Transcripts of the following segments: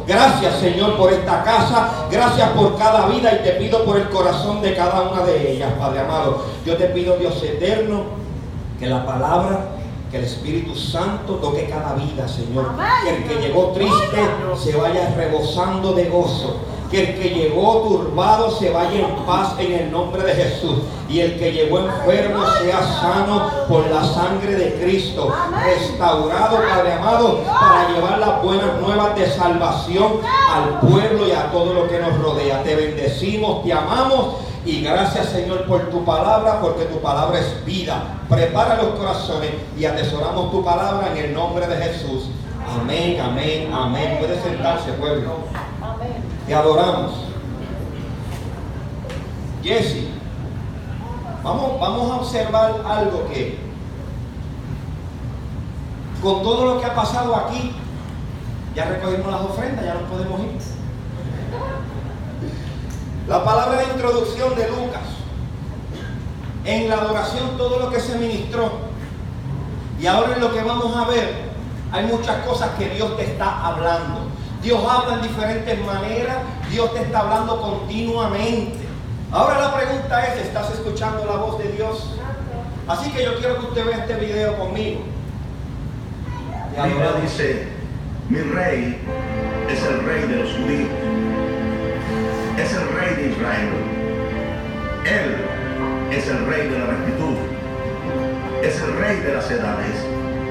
Gracias, Señor, por esta casa. Gracias por cada vida y te pido por el corazón de cada una de ellas, Padre amado. Yo te pido, Dios eterno, que la palabra, que el Espíritu Santo toque cada vida, Señor. Que el que llegó triste se vaya rebosando de gozo. Que el que llegó turbado se vaya en paz en el nombre de Jesús. Y el que llegó enfermo sea sano por la sangre de Cristo. Restaurado, Padre amado, para llevar las buenas nuevas de salvación al pueblo y a todo lo que nos rodea. Te bendecimos, te amamos. Y gracias, Señor, por tu palabra, porque tu palabra es vida. Prepara los corazones y atesoramos tu palabra en el nombre de Jesús. Amén, amén, amén. Puede sentarse, pueblo. Te adoramos. Jesse, vamos a observar algo que, con todo lo que ha pasado aquí, ya recogimos las ofrendas, ya nos podemos ir. La palabra de introducción de Lucas, en la adoración todo lo que se ministró, y ahora en lo que vamos a ver, hay muchas cosas que Dios te está hablando. Dios habla en diferentes maneras, Dios te está hablando continuamente. Ahora la pregunta es, ¿estás escuchando la voz de Dios? Así que yo quiero que usted vea este video conmigo. La Biblia dice, mi rey es el rey de los judíos. Es el rey de Israel. Él es el rey de la rectitud. Es el rey de las edades.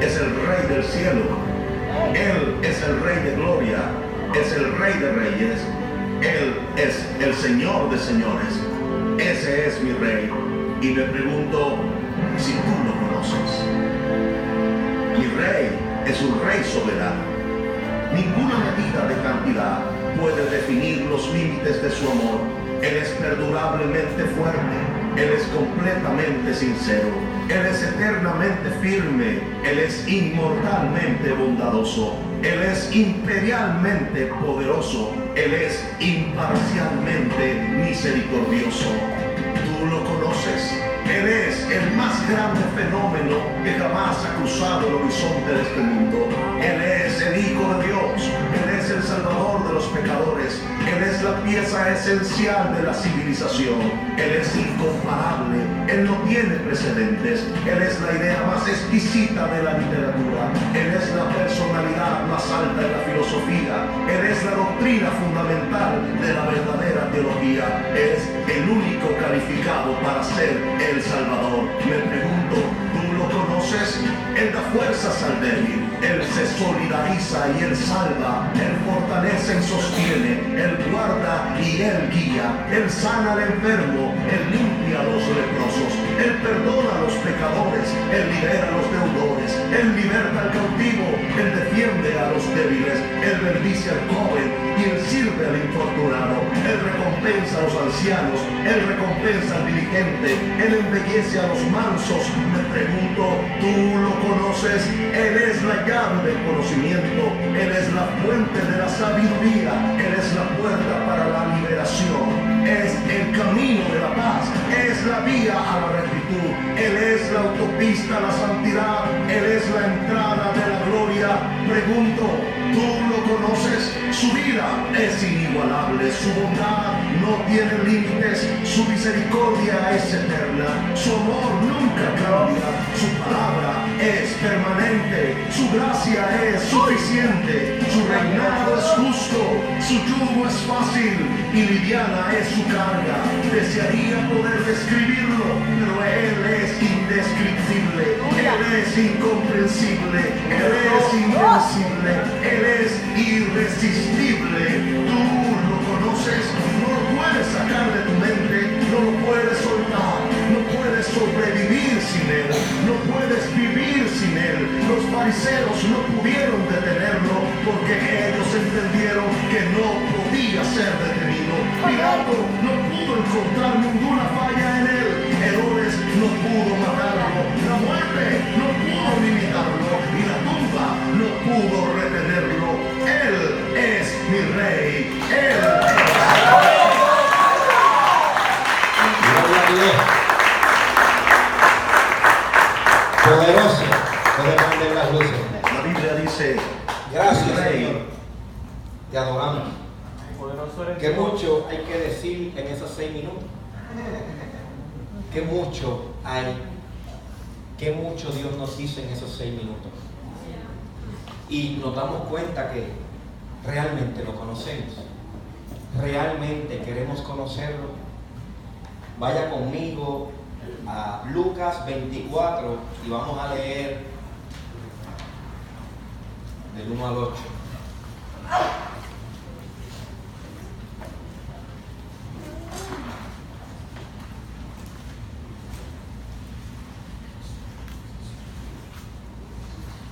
Es el rey del cielo. Él es el rey de gloria. Es el rey de reyes. Él es el Señor de señores. Ese es mi rey. Y me pregunto si tú lo conoces. Mi rey es un rey soberano. Ninguna medida de cantidad puede definir los límites de su amor. Él es perdurablemente fuerte. Él es completamente sincero. Él es eternamente firme. Él es inmortalmente bondadoso. Él es imperialmente poderoso. Él es imparcialmente misericordioso. Tú lo conoces. Él es el más grande fenómeno que jamás ha cruzado el horizonte de este mundo. Él es el Hijo de Dios. Él es el Salvador de los pecadores. Él es la pieza esencial de la civilización. Él es incomparable. Él no tiene precedentes. Él es la idea más exquisita de la literatura. Él es la personalidad más alta de la filosofía. Él es la doctrina fundamental de la verdadera teología. Es el único calificado para ser el Salvador. Me pregunto, ¿tú lo conoces? Él da fuerzas al débil. Él se solidariza y Él salva. Él fortalece y sostiene. Él guarda y Él guía. Él sana al enfermo. Él limpia a los leprosos. Él perdona a los pecadores. Él libera a los deudores. Él liberta al cautivo. Él defiende a los débiles. Él bendice al joven y Él sirve al infortunado. Él recompensa a los ancianos. Él recompensa al diligente. Él embellece a los mansos. Me pregunto, ¿tú lo conoces? Él es la llave del conocimiento. Él es la fuente de la sabiduría. Él es la puerta para la liberación. Es el camino de la paz. Es la vía a la rectitud. Él es la autopista a la santidad. Él es la entrada de la gloria. Pregunto, ¿tú lo conoces? Su vida es inigualable. Su bondad no tiene límites. Su misericordia es eterna. Su amor nunca cambia. Su palabra es permanente. Su gracia es suficiente. Su reinado es justo. Su yugo es fácil y liviana es su carga. Desearía poder describirlo, pero Él es indescriptible. Él es incomprensible. Él es invencible. Él es irresistible. Tú lo conoces, no lo puedes sacar de tu mente, no lo puedes soltar, no puedes sobrevivir sin Él, no puedes vivir sin Él. Los fariseos no pudieron detenerlo porque ellos entendieron que no podía ser detenido. Pilato no pudo encontrar ninguna falla en Él. Herodes no pudo matarlo. La muerte no pudo limitarlo y la tumba no pudo retenerlo. Él es mi rey. Él es. Gloria a Dios. Poderoso. Puede prender las luces. La Biblia dice, Gracias, mi rey Señor. Te adoramos. Qué mucho hay que decir en esos 6 minutos. Qué mucho hay. Qué mucho Dios nos dice en esos 6 minutos. Y nos damos cuenta que realmente lo conocemos. Realmente queremos conocerlo. Vaya conmigo a Lucas 24 y vamos a leer del 1 al 8.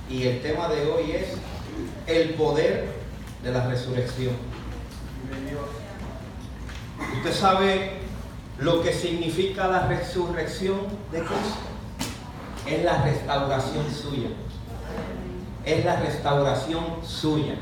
Y el tema de hoy es el poder de la resurrección. Usted sabe lo que significa la resurrección de Cristo. Es la restauración suya. Es la restauración suya.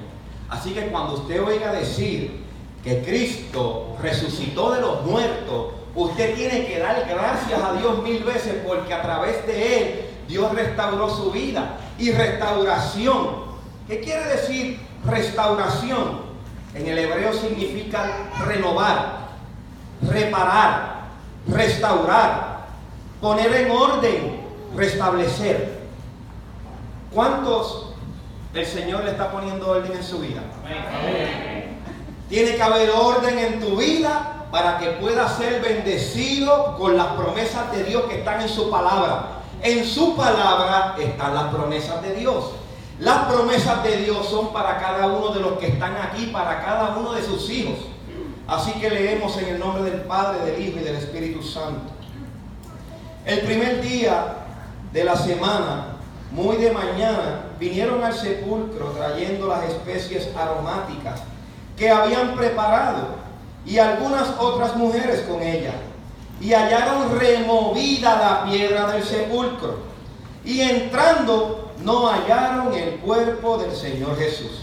Así que cuando usted oiga decir que Cristo resucitó de los muertos, usted tiene que dar gracias a Dios 1000 veces, porque a través de Él Dios restauró su vida. Y restauración, ¿qué quiere decir restauración? En el hebreo significa renovar, reparar, restaurar, poner en orden, restablecer. ¿Cuántos el Señor le está poniendo orden en su vida? Amén. Tiene que haber orden en tu vida para que puedas ser bendecido con las promesas de Dios que están en su palabra. En su palabra están las promesas de Dios. Las promesas de Dios son para cada uno de los que están aquí, para cada uno de sus hijos. Así que leemos en el nombre del Padre, del Hijo y del Espíritu Santo. El primer día de la semana, muy de mañana, vinieron al sepulcro trayendo las especies aromáticas que habían preparado, y algunas otras mujeres con ellas. Y hallaron removida la piedra del sepulcro, y entrando no hallaron el cuerpo del Señor Jesús.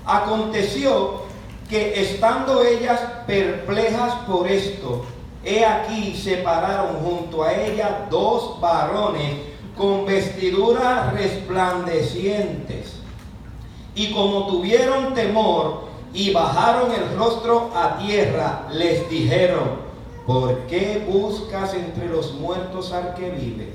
Aconteció que estando ellas perplejas por esto, he aquí se pararon junto a ella 2 varones con vestiduras resplandecientes, y como tuvieron temor y bajaron el rostro a tierra, les dijeron: ¿por qué buscas entre los muertos al que vive?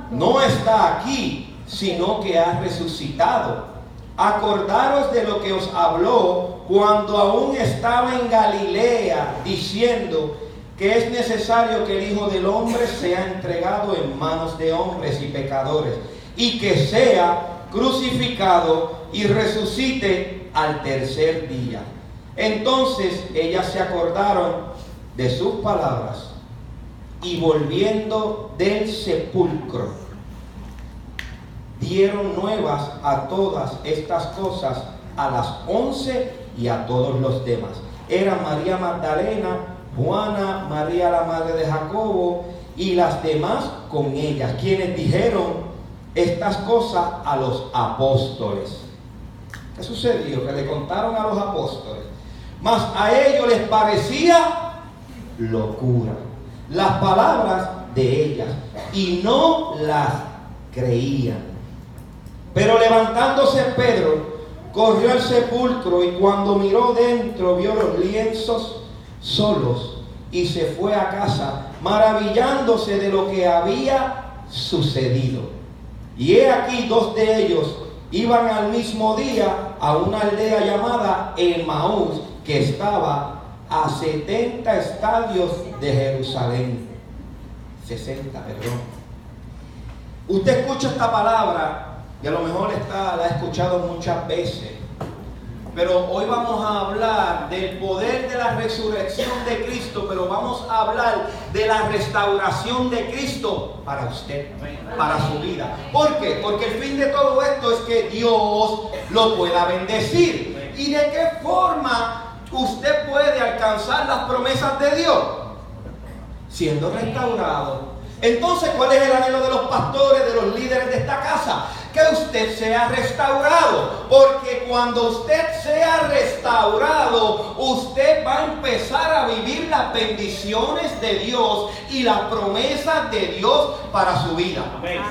No está aquí, sino que ha resucitado. Acordaros de lo que os habló cuando aún estaba en Galilea, diciendo que es necesario que el Hijo del Hombre sea entregado en manos de hombres y pecadores, y que sea crucificado y resucite al tercer día. Entonces ellas se acordaron de sus palabras, y volviendo del sepulcro, dieron nuevas a todas estas cosas a las 11 y a todos los demás. Eran María Magdalena, Juana, María la madre de Jacobo y las demás con ellas, quienes dijeron estas cosas a los apóstoles. ¿Qué sucedió? Que le contaron a los apóstoles, mas a ellos les parecía locura las palabras de ellas, y no las creían. Pero levantándose Pedro, corrió al sepulcro, y cuando miró dentro, vio los lienzos solos, y se fue a casa, maravillándose de lo que había sucedido. Y he aquí 2 de ellos iban al mismo día a una aldea llamada Emaús, que estaba a 70 estadios de Jerusalén. 60, perdón. Usted escucha esta palabra y a lo mejor la ha escuchado muchas veces, pero hoy vamos a hablar del poder de la resurrección de Cristo, pero vamos a hablar de la restauración de Cristo para usted, para su vida. ¿Por qué? Porque el fin de todo esto es que Dios lo pueda bendecir. ¿Y de qué forma usted puede alcanzar las promesas de Dios? Siendo restaurado. Entonces, ¿cuál es el anhelo de los pastores, de los líderes de esta casa? Que usted sea restaurado, porque cuando usted sea restaurado, usted va a empezar a vivir las bendiciones de Dios y las promesas de Dios para su vida. Amén.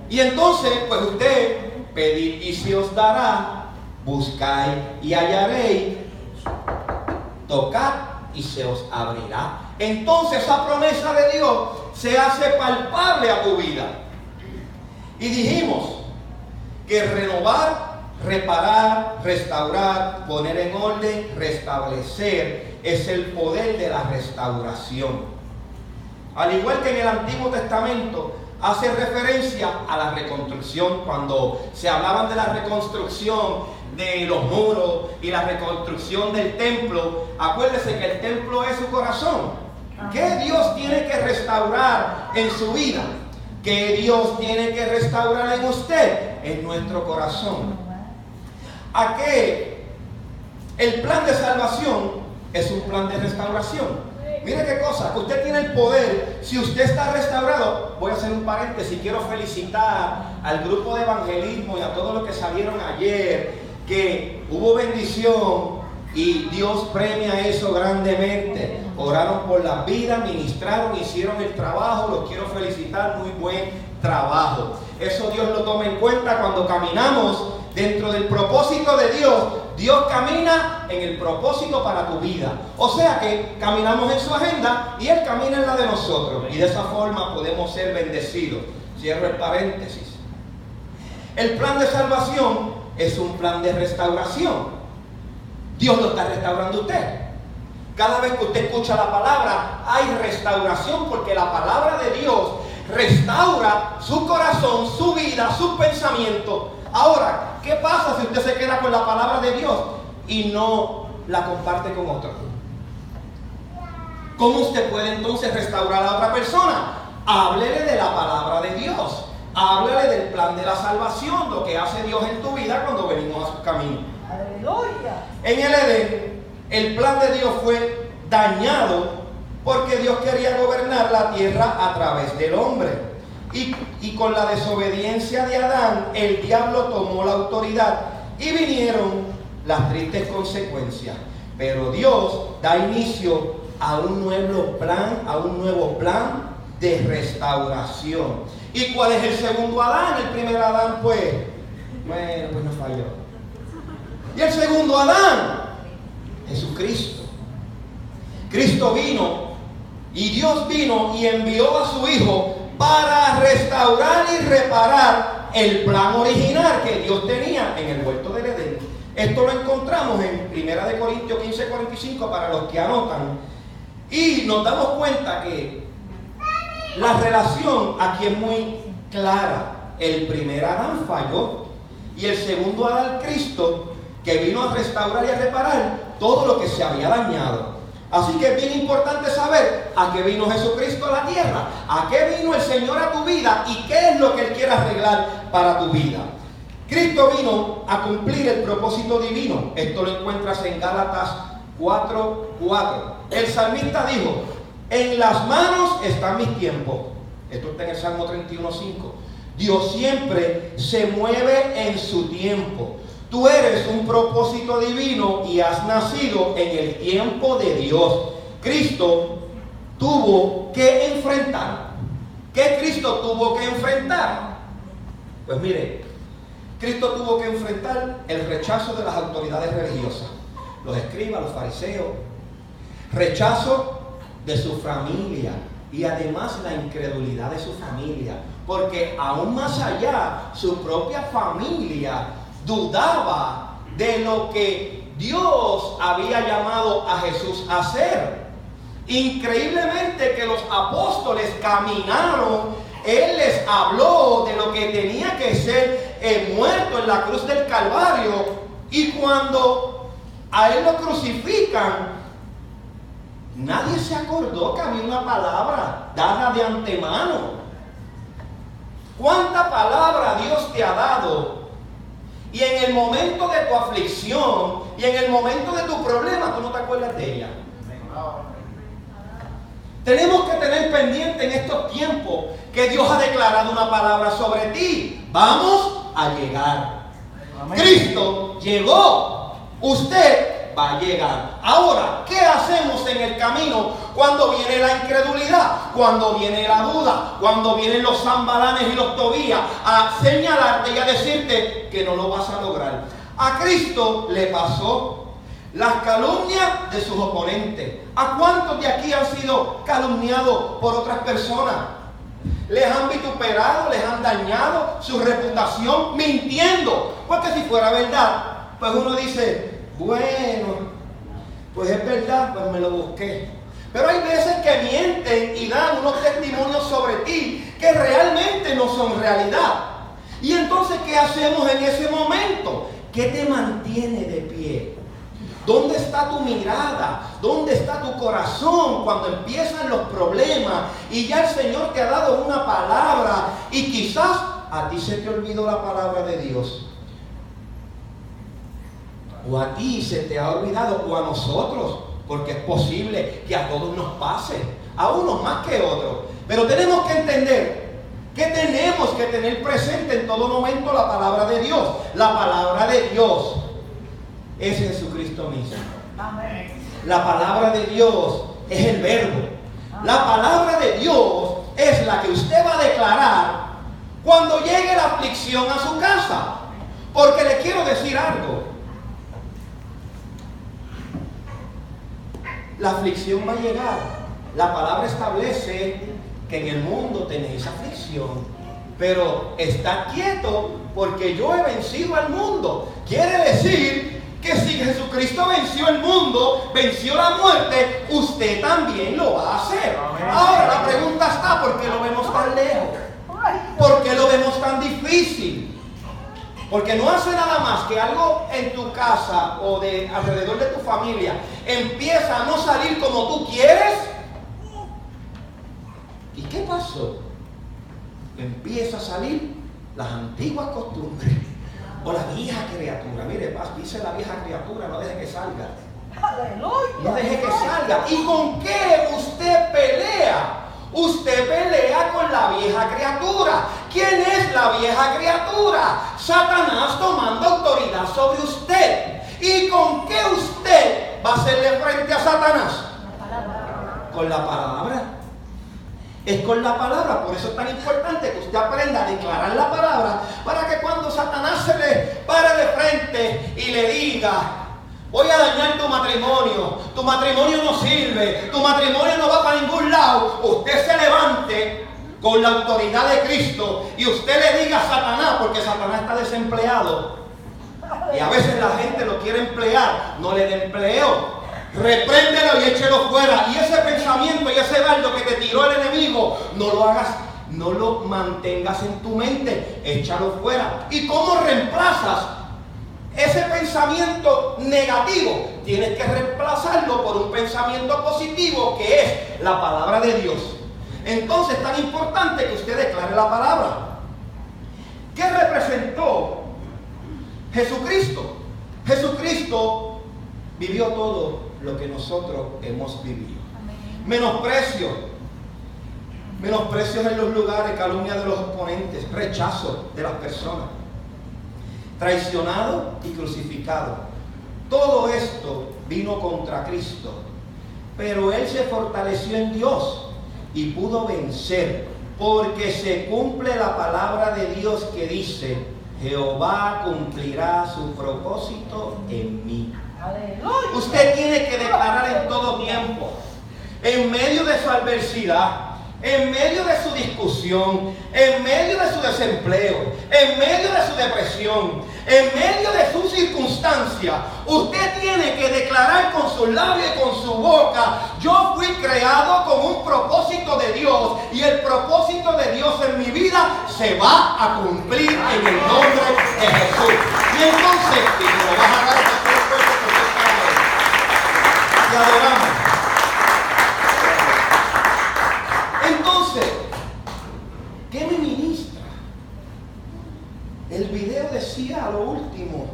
Y entonces, pues usted pedid y se os dará, buscáis y hallaréis, tocad y se os abrirá. Entonces esa promesa de Dios se hace palpable a tu vida. Y dijimos que renovar, reparar, restaurar, poner en orden, restablecer es el poder de la restauración. Al igual que en el Antiguo Testamento hace referencia a la reconstrucción. Cuando se hablaban de la reconstrucción de los muros y la reconstrucción del templo, acuérdese que el templo es su corazón. ¿Qué Dios tiene que restaurar en su vida? ¿Qué Dios tiene que restaurar en usted? En nuestro corazón. ¿A qué? El plan de salvación es un plan de restauración. Mire qué cosa, que usted tiene el poder. Si usted está restaurado, voy a hacer un paréntesis, quiero felicitar al grupo de evangelismo y a todos los que salieron ayer, que hubo bendición y Dios premia eso grandemente. Oraron por las vidas, ministraron, hicieron el trabajo, los quiero felicitar, muy buen trabajo. Eso Dios lo toma en cuenta cuando caminamos dentro del propósito de Dios. Dios camina en el propósito para tu vida. O sea que caminamos en su agenda y Él camina en la de nosotros. Y de esa forma podemos ser bendecidos. Cierro el paréntesis. El plan de salvación es un plan de restauración. Dios lo está restaurando a usted. Cada vez que usted escucha la palabra, hay restauración, porque la palabra de Dios restaura su corazón, su vida, sus pensamientos. Ahora, ¿qué pasa si usted se queda con la palabra de Dios y no la comparte con otro? ¿Cómo usted puede entonces restaurar a otra persona? Háblele de la palabra de Dios. Háblele del plan de la salvación, lo que hace Dios en tu vida cuando venimos a su camino. ¡Aleluya! En el Edén, el plan de Dios fue dañado porque Dios quería gobernar la tierra a través del hombre. Y con la desobediencia de Adán, el diablo tomó la autoridad y vinieron las tristes consecuencias. Pero Dios da inicio a un nuevo plan de restauración. ¿Y cuál es el segundo Adán? El primer Adán, pues no falló. Y el segundo Adán, Jesucristo. Cristo vino y Dios vino y envió a su Hijo para restaurar y reparar el plan original que Dios tenía en el huerto del Edén. Esto lo encontramos en 1 Corintios 15:45 para los que anotan. Y nos damos cuenta que la relación aquí es muy clara. El primer Adán falló y el segundo Adán, Cristo, que vino a restaurar y a reparar todo lo que se había dañado. Así que es bien importante saber a qué vino Jesucristo a la tierra, a qué vino el Señor a tu vida y qué es lo que Él quiere arreglar para tu vida. Cristo vino a cumplir el propósito divino. Esto lo encuentras en Gálatas 4:4. El salmista dijo: en las manos están mis tiempos. Esto está en el Salmo 31:5. Dios siempre se mueve en su tiempo. Tú eres un propósito divino y has nacido en el tiempo de Dios. Cristo tuvo que enfrentar. ¿Qué Cristo tuvo que enfrentar? Pues mire, Cristo tuvo que enfrentar el rechazo de las autoridades religiosas, los escribas, los fariseos, rechazo de su familia y además la incredulidad de su familia, porque aún más allá, su propia familia dudaba de lo que Dios había llamado a Jesús a hacer. Increíblemente que los apóstoles caminaron, Él les habló de lo que tenía que ser muerto en la cruz del Calvario, y cuando a Él lo crucifican, nadie se acordó que había una palabra dada de antemano. ¿Cuánta palabra Dios te ha dado? Y en el momento de tu aflicción y en el momento de tu problema, tú no te acuerdas de ella. Tenemos que tener pendiente en estos tiempos que Dios ha declarado una palabra sobre ti. Vamos a llegar. Amén. Cristo llegó. Usted va a llegar. Ahora, ¿qué hacemos en el camino cuando viene la incredulidad? Cuando viene la duda, cuando vienen los Sanbalanes y los Tobías a señalarte y a decirte que no lo vas a lograr. A Cristo le pasó las calumnias de sus oponentes. ¿A cuántos de aquí han sido calumniados por otras personas? Les han vituperado, les han dañado su reputación mintiendo. Porque si fuera verdad, pues uno dice, bueno, pues es verdad, pues me lo busqué. Pero hay veces que mienten y dan unos testimonios sobre ti que realmente no son realidad. Y entonces, ¿qué hacemos en ese momento? ¿Qué te mantiene de pie? ¿Dónde está tu mirada? ¿Dónde está tu corazón cuando empiezan los problemas y ya el Señor te ha dado una palabra y quizás a ti se te olvidó la palabra de Dios? O a ti se te ha olvidado, o a nosotros, porque es posible que a todos nos pase, a unos más que otros. Pero tenemos que entender que tenemos que tener presente en todo momento la palabra de Dios. La palabra de Dios es Jesucristo mismo. La palabra de Dios es el verbo. La palabra de Dios es la que usted va a declarar cuando llegue la aflicción a su casa. Porque le quiero decir algo. La aflicción va a llegar. La palabra establece que en el mundo tenéis aflicción, pero está quieto porque yo he vencido al mundo. Quiere decir que si Jesucristo venció el mundo, venció la muerte, usted también lo va a hacer. Ahora la pregunta está, ¿por qué lo vemos tan lejos? ¿Por qué lo vemos tan difícil? Porque no hace nada más que algo en tu casa o de alrededor de tu familia empieza a no salir como tú quieres. ¿Y qué pasó? Empieza a salir las antiguas costumbres o la vieja criatura. Mire, paz, dice la vieja criatura, no deje que salga. No deje que salga. ¿Y con qué usted pelea? Usted pelea con la vieja criatura. ¿Quién es la vieja criatura? Satanás tomando autoridad sobre usted. ¿Y con qué usted va a hacerle frente a Satanás? Con la palabra. Es con la palabra. Por eso es tan importante que usted aprenda a declarar la palabra, para que cuando Satanás se le pare de frente y le diga: voy a dañar tu matrimonio no sirve, tu matrimonio no va para ningún lado, usted se levante con la autoridad de Cristo y usted le diga a Satanás, porque Satanás está desempleado y a veces la gente lo quiere emplear, no le dé empleo, repréndelo y échelo fuera. Y ese pensamiento y ese dardo que te tiró el enemigo, no lo hagas, no lo mantengas en tu mente, échalo fuera. ¿Y cómo reemplazas ese pensamiento negativo? Tienes que reemplazarlo por un pensamiento positivo, que es la palabra de Dios. Entonces es tan importante que usted declare la palabra. ¿Qué representó Jesucristo? Jesucristo vivió todo lo que nosotros hemos vivido. Menosprecio en los lugares, calumnia de los oponentes, rechazo de las personas, traicionado y crucificado. Todo esto vino contra Cristo, pero Él se fortaleció en Dios y pudo vencer, porque se cumple la palabra de Dios que dice: Jehová cumplirá su propósito en mí. ¡Aleluya! Usted tiene que declarar en todo tiempo, en medio de su adversidad, en medio de su discusión, en medio de su desempleo, en medio de su depresión, en medio de su circunstancia, usted tiene que declarar con sus labios y con su boca: yo fui creado con un propósito de Dios, y el propósito de Dios en mi vida se va a cumplir en el nombre de Jesús. Y entonces, y lo vas a dar a hacer fuerte porque te adoramos. Entonces, ¿qué me ministra? El video decía a lo último,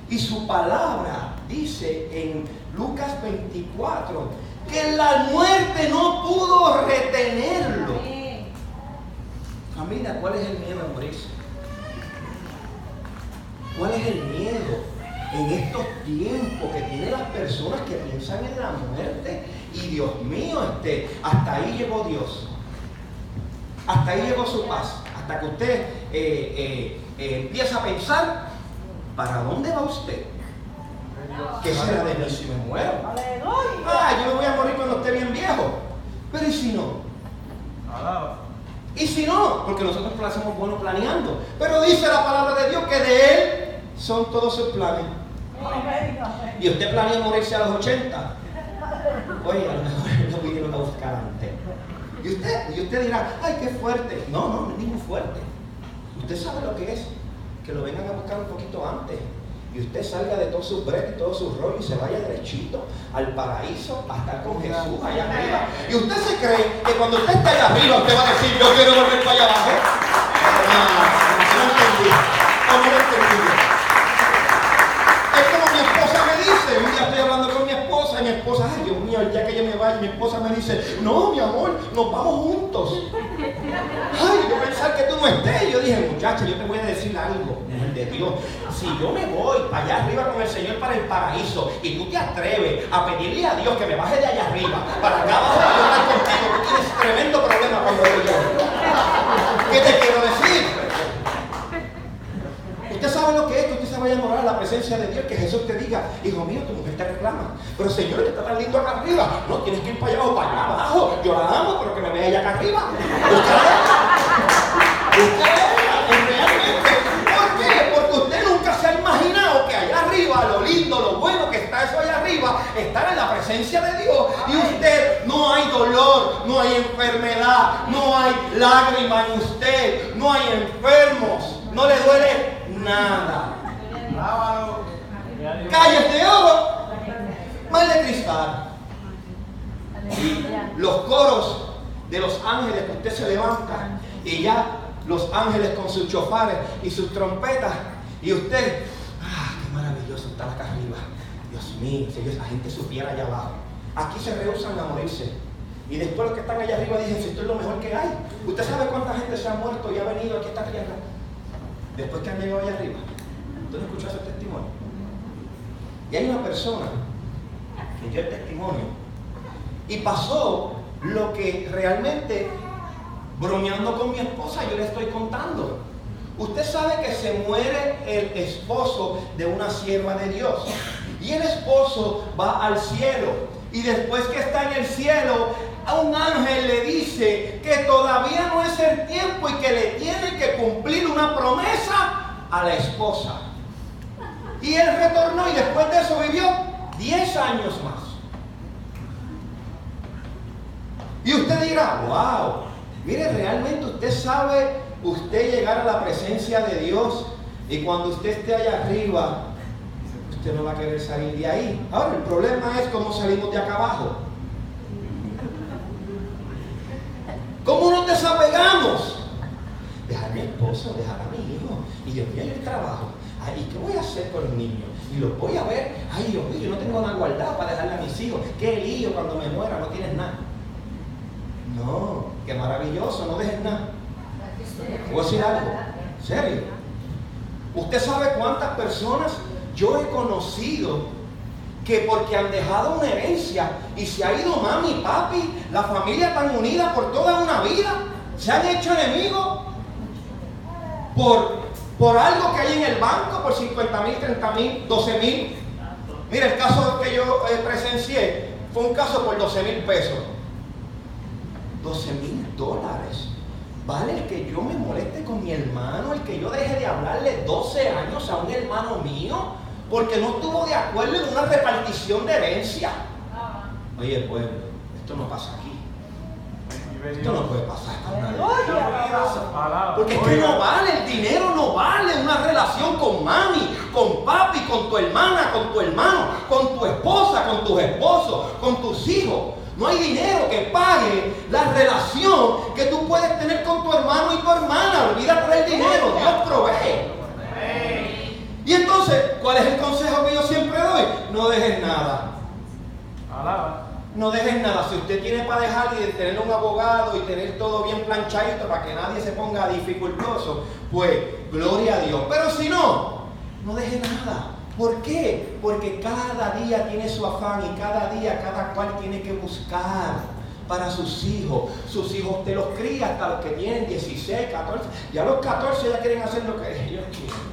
y su palabra dice en Lucas 24, que la muerte no pudo retenerlo. Familia, ¿cuál es el miedo a morirse? ¿Cuál es el miedo en estos tiempos que tienen las personas que piensan en la muerte? Y Dios mío, hasta ahí llegó Dios. Hasta ahí llegó su paz. Hasta que usted empieza a pensar, ¿para dónde va usted? ¿Qué será de mí si me muero? Ah, yo me voy a morir cuando esté bien viejo. Pero ¿y si no? ¿Y si no? Porque nosotros somos buenos planeando. Pero dice la palabra de Dios que de Él son todos sus planes. Y usted planea morirse a los 80. Oye, a lo mejor lo vinieron a buscar antes. Y usted dirá, ay, qué fuerte. No, no es ningún fuerte. Usted sabe lo que es. Que lo vengan a buscar un poquito antes. Y usted salga de todos sus bretes y todos sus rollos y se vaya derechito al paraíso a estar con Jesús allá arriba. Y usted se cree que cuando usted está allá arriba usted va a decir, yo quiero volver para allá abajo. No entendí. No entendí. Es como mi esposa me dice, un día estoy hablando con mi esposa y mi esposa, ay Dios mío, el día que yo me vaya, mi esposa me dice, no mi amor, nos vamos juntos. Ay, yo pensaba que tú no estés. Y yo dije, muchacha, yo te voy a decir algo, mujer de Dios. Si yo me voy para allá arriba con el Señor para el paraíso y tú te atreves a pedirle a Dios que me baje de allá arriba para acá abajo para yo estar contigo, tú tienes tremendo problema cuando voy yo. ¿Qué te quiero decir? Usted sabe lo que es que usted se vaya a morar a la presencia de Dios, que Jesús te diga, hijo mío, tu mujer te reclama, pero Señor, que está tan lindo acá arriba, no, tienes que ir para allá o para allá abajo, yo la amo, pero que me vea allá acá arriba. Usted realmente, ¿por qué? Porque usted nunca se ha imaginado que allá arriba, lo lindo, lo bueno que está eso allá arriba, estar en la presencia de Dios, y usted no hay dolor, no hay enfermedad, no hay lágrima en usted, no hay enfermos, no le duele nada. Calles de oro, mar de cristal. Y los coros de los ángeles que usted se levanta y ya los ángeles con sus chofares y sus trompetas y usted, qué maravilloso estar acá arriba. Dios mío, si esa gente supiera allá abajo. Aquí se rehusan a morirse. Y después los que están allá arriba dicen, si esto es lo mejor que hay. ¿Usted sabe cuánta gente se ha muerto y ha venido aquí a esta tierra? Después que han llegado allá arriba. ¿Usted no escuchó ese testimonio? Y hay una persona que dio el testimonio y pasó lo que realmente, bromeando con mi esposa, yo le estoy contando. Usted sabe que se muere el esposo de una sierva de Dios y el esposo va al cielo y después que está en el cielo, a un ángel le dice que todavía no es el tiempo y que le tiene que cumplir una promesa a la esposa. Y él retornó y después de eso vivió 10 años más. Y usted dirá, wow, mire, realmente usted sabe, usted llegar a la presencia de Dios y cuando usted esté allá arriba, usted no va a querer salir de ahí. Ahora, el problema es cómo salimos de acá abajo. ¿Cómo nos desapegamos? Dejar a mi esposo, dejar a mi hijo. Y Dios mío, yo trabajo. Ay, ¿qué voy a hacer con los niños? Y los voy a ver. Ay, Dios mío, yo no tengo nada guardado para dejarle a mis hijos. Qué lío cuando me muera, no tienes nada. No, qué maravilloso, no dejes nada. ¿Puedo decir algo? ¿En serio? ¿Usted sabe cuántas personas yo he conocido que porque han dejado una herencia y se ha ido mami y papi, la familia tan unida por toda una vida, se han hecho enemigos por algo que hay en el banco, por 50,000, 30,000, 12,000? Mira, el caso que yo presencié fue un caso por 12,000 pesos. $12,000. ¿Vale el que yo me moleste con mi hermano? ¿El que yo deje de hablarle 12 años a un hermano mío? Porque no estuvo de acuerdo en una repartición de herencia. Oye, pueblo, esto no pasa aquí. Esto no puede pasar con nadie. Porque es que no vale, el dinero no vale una relación con mami, con papi, con tu hermana, con tu hermano, con tu esposa, con tus esposos, con tus hijos. No hay dinero que pague la relación que tú puedes tener con tu hermano y tu hermana. Olvídate del dinero, Dios provee. Y entonces, ¿cuál es el consejo que yo siempre doy? No dejes nada. No dejes nada. Si usted tiene para dejar y tener un abogado y tener todo bien planchadito para que nadie se ponga dificultoso, pues gloria a Dios. Pero si no, no deje nada. ¿Por qué? Porque cada día tiene su afán y cada día cada cual tiene que buscar para sus hijos. Sus hijos te los cría hasta los que tienen 16, 14. Ya a los 14 ya quieren hacer lo que ellos quieren.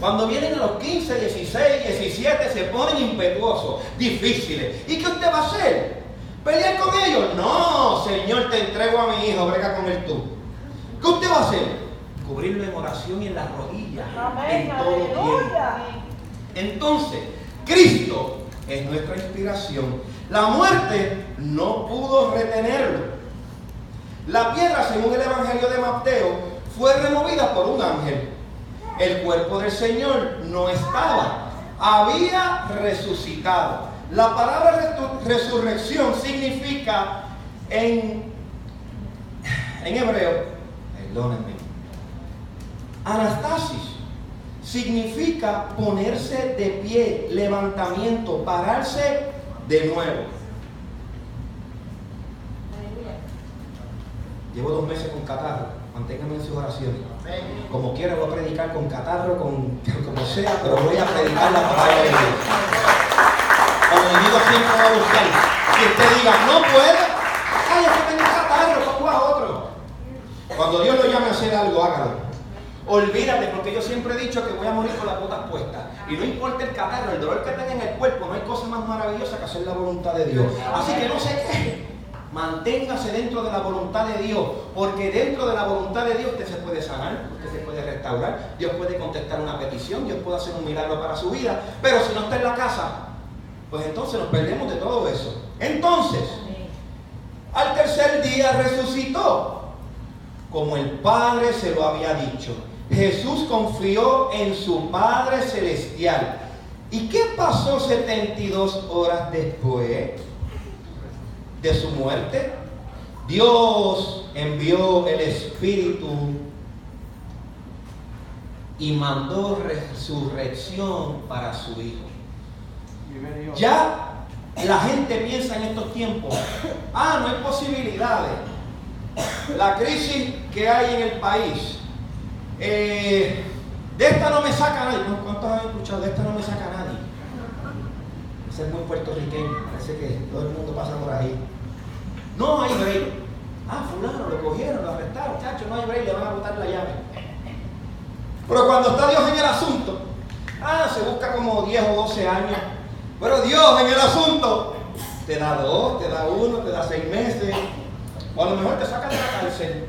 Cuando vienen a los 15, 16, 17 se ponen impetuosos, difíciles. ¿Y qué usted va a hacer? ¿Pelear con ellos? No, Señor, te entrego a mi hijo, brega con él tú. ¿Qué usted va a hacer? Cubrirlo en oración y en las rodillas. Amén, En todo tiempo. Entonces, Cristo es nuestra inspiración. La muerte no pudo retenerlo. La piedra, según el Evangelio de Mateo, fue removida por un ángel. El cuerpo del Señor no estaba, había resucitado. La palabra resurrección significa en hebreo, perdónenme, anastasis, significa ponerse de pie, levantamiento, pararse de nuevo. Llevo 2 meses con catarro, manténganme en sus oraciones. Como quiera voy a predicar con catarro, como sea, pero voy a predicar la palabra de Dios. El enemigo siempre va a buscar. Si usted diga, no puede, ay, es que tengo catarro, pongo a otro. Cuando Dios lo llame a hacer algo, hágalo. Olvídate, porque yo siempre he dicho que voy a morir con las botas puestas. Y no importa el catarro, el dolor que tenga en el cuerpo, no hay cosa más maravillosa que hacer la voluntad de Dios. Así que no se queje. Manténgase dentro de la voluntad de Dios, porque dentro de la voluntad de Dios usted se puede sanar, usted se puede restaurar, Dios puede contestar una petición, Dios puede hacer un milagro para su vida. Pero si no está en la casa, pues entonces nos perdemos de todo eso. Entonces, al tercer día resucitó, como el Padre se lo había dicho. Jesús confió en su Padre Celestial. ¿Y qué pasó 72 horas después de su muerte? Dios envió el Espíritu y mandó resurrección para su Hijo. Ya la gente piensa en estos tiempos, no hay posibilidades. La crisis que hay en el país, de esta no me saca nadie. ¿Cuántos han escuchado? De esta no me saca nadie. Ese es muy puertorriqueño, parece que todo el mundo pasa por ahí. No hay break. Fulano, lo cogieron, lo arrestaron, chacho, no hay break, le van a botar la llave. Pero cuando está Dios en el asunto, se busca como 10 o 12 años. Pero Dios en el asunto te da 2, te da 1, te da 6 meses. O a lo mejor te sacan de la cárcel.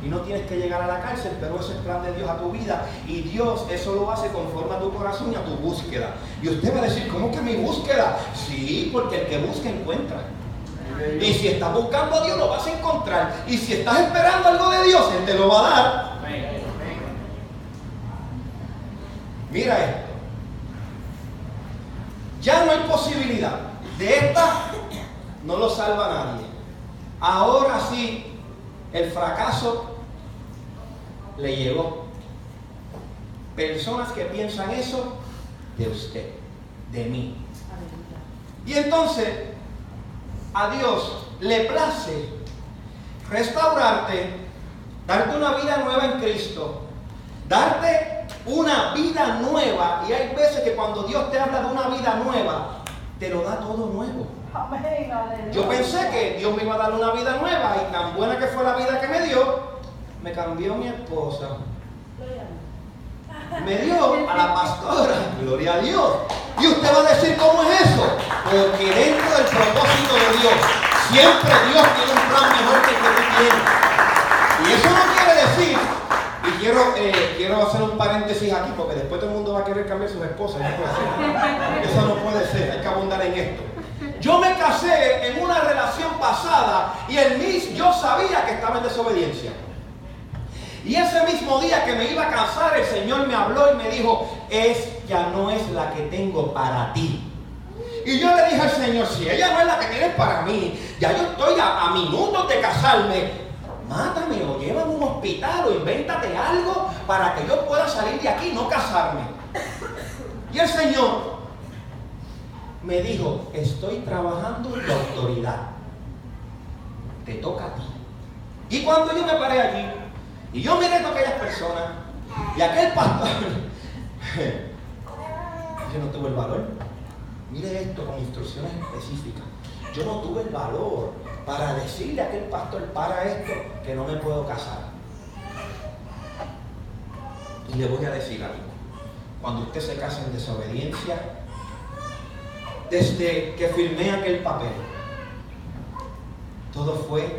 Y no tienes que llegar a la cárcel, pero ese es el plan de Dios a tu vida. Y Dios eso lo hace conforme a tu corazón y a tu búsqueda. Y usted va a decir, ¿cómo que mi búsqueda? Sí, porque el que busca encuentra. Y si estás buscando a Dios, lo vas a encontrar. Y si estás esperando algo de Dios, Él te lo va a dar. Mira esto. Ya no hay posibilidad. De esta no lo salva nadie. Ahora sí, el fracaso le llegó. Personas que piensan eso de usted, de mí. Y entonces, a Dios le place restaurarte, darte una vida nueva en Cristo, darte una vida nueva. Y hay veces que cuando Dios te habla de una vida nueva, te lo da todo nuevo. Yo pensé que Dios me iba a dar una vida nueva, y tan buena que fue la vida que me dio, me cambió mi esposa. Me dio a la pastora, gloria a Dios. Y usted va a decir, ¿cómo es eso? Porque dentro del propósito de Dios, siempre Dios tiene un plan mejor que el que tú tienes. Y eso no quiere decir, y quiero hacer un paréntesis aquí, porque después todo el mundo va a querer cambiar sus esposas. No puede ser. Eso no puede ser, hay que abundar en esto. Yo me casé en una relación pasada y yo sabía que estaba en desobediencia. Y ese mismo día que me iba a casar, el Señor me habló y me dijo, ya no es la que tengo para ti. Y yo le dije al Señor, si ella no es la que tienes para mí, ya yo estoy a minutos de casarme, mátame o llévame a un hospital o invéntate algo para que yo pueda salir de aquí y no casarme. Y el Señor me dijo, estoy trabajando en tu autoridad, te toca a ti. Y cuando yo me paré allí y yo miré a aquellas personas y aquel pastor, yo no tuve el valor. Mire esto con instrucciones específicas. Yo no tuve el valor para decirle a aquel pastor, para esto, que no me puedo casar. Y le voy a decir algo. cuando usted se casa en desobediencia, desde que firmé aquel papel, todo fue,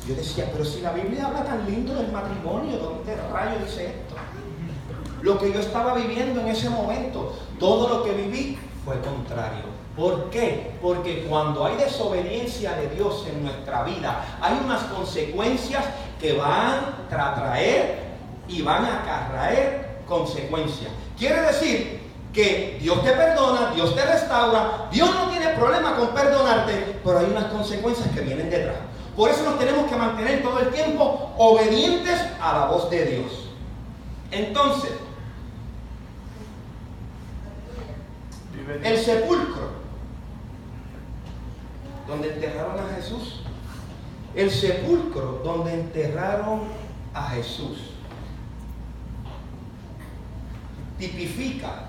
yo decía, pero si la Biblia habla tan lindo del matrimonio, ¿dónde rayo dice esto? Lo que yo estaba viviendo en ese momento, todo lo que viví fue contrario. ¿Por qué? Porque cuando hay desobediencia de Dios en nuestra vida, hay unas consecuencias que van a traer y van a acarrear consecuencias. Quiere decir que Dios te perdona, Dios te restaura, Dios no tiene problema con perdonarte, pero hay unas consecuencias que vienen detrás. Por eso nos tenemos que mantener todo el tiempo obedientes a la voz de Dios. Entonces, el sepulcro donde enterraron a Jesús, el sepulcro donde enterraron a Jesús, tipifica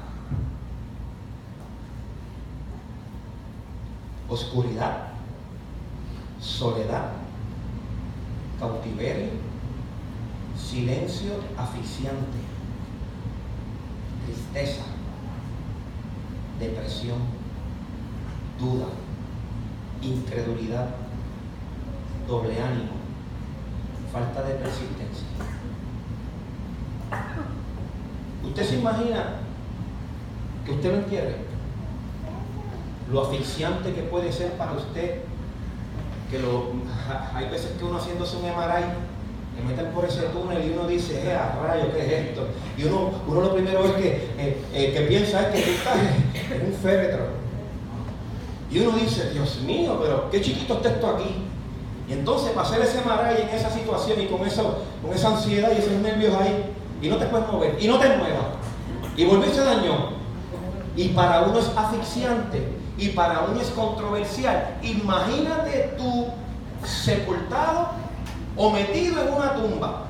oscuridad, soledad, cautiverio, silencio asfixiante, tristeza, depresión, duda, incredulidad, doble ánimo, falta de persistencia. ¿Usted se imagina que usted lo entierre? Lo asfixiante que puede ser para usted, que hay veces que uno haciéndose un MRI, le meten por ese túnel y uno dice, a rayo, ¿qué es esto? Y uno lo primero es que piensa es que tú estás en un féretro. Y uno dice, Dios mío, pero qué chiquito está esto aquí. Y entonces para hacer ese MRI en esa situación y con esa ansiedad y esos nervios ahí, y no te puedes mover, y no te muevas, y volverse dañó. Y para uno es asfixiante, y para uno es controversial. Imagínate tú sepultado o metido en una tumba.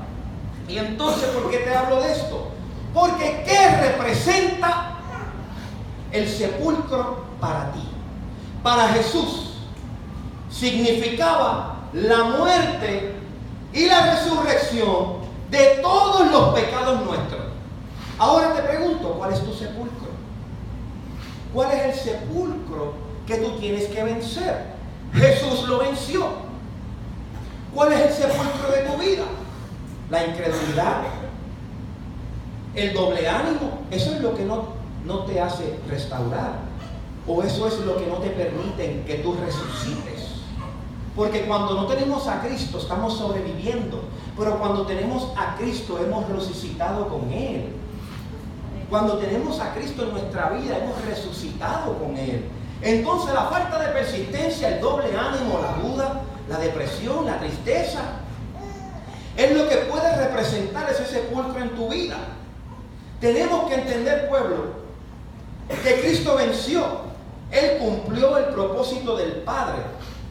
Y entonces, ¿por qué te hablo de esto? Porque ¿qué representa el sepulcro para ti? Para Jesús significaba la muerte y la resurrección de todos los pecados nuestros. Ahora te pregunto, ¿cuál es tu sepulcro? ¿Cuál es el sepulcro que tú tienes que vencer? Jesús lo venció. ¿Cuál es el sepulcro de tu vida? La incredulidad, el doble ánimo. Eso es lo que no te hace restaurar. O eso es lo que no te permite que tú resucites. Porque cuando no tenemos a Cristo estamos sobreviviendo. Pero cuando tenemos a Cristo hemos resucitado con Él. Cuando tenemos a Cristo en nuestra vida hemos resucitado con Él. Entonces la falta de persistencia, el doble ánimo, la duda, la depresión, la tristeza, es lo que puede representar ese sepulcro en tu vida. Tenemos que entender, pueblo, que Cristo venció. Él cumplió el propósito del Padre.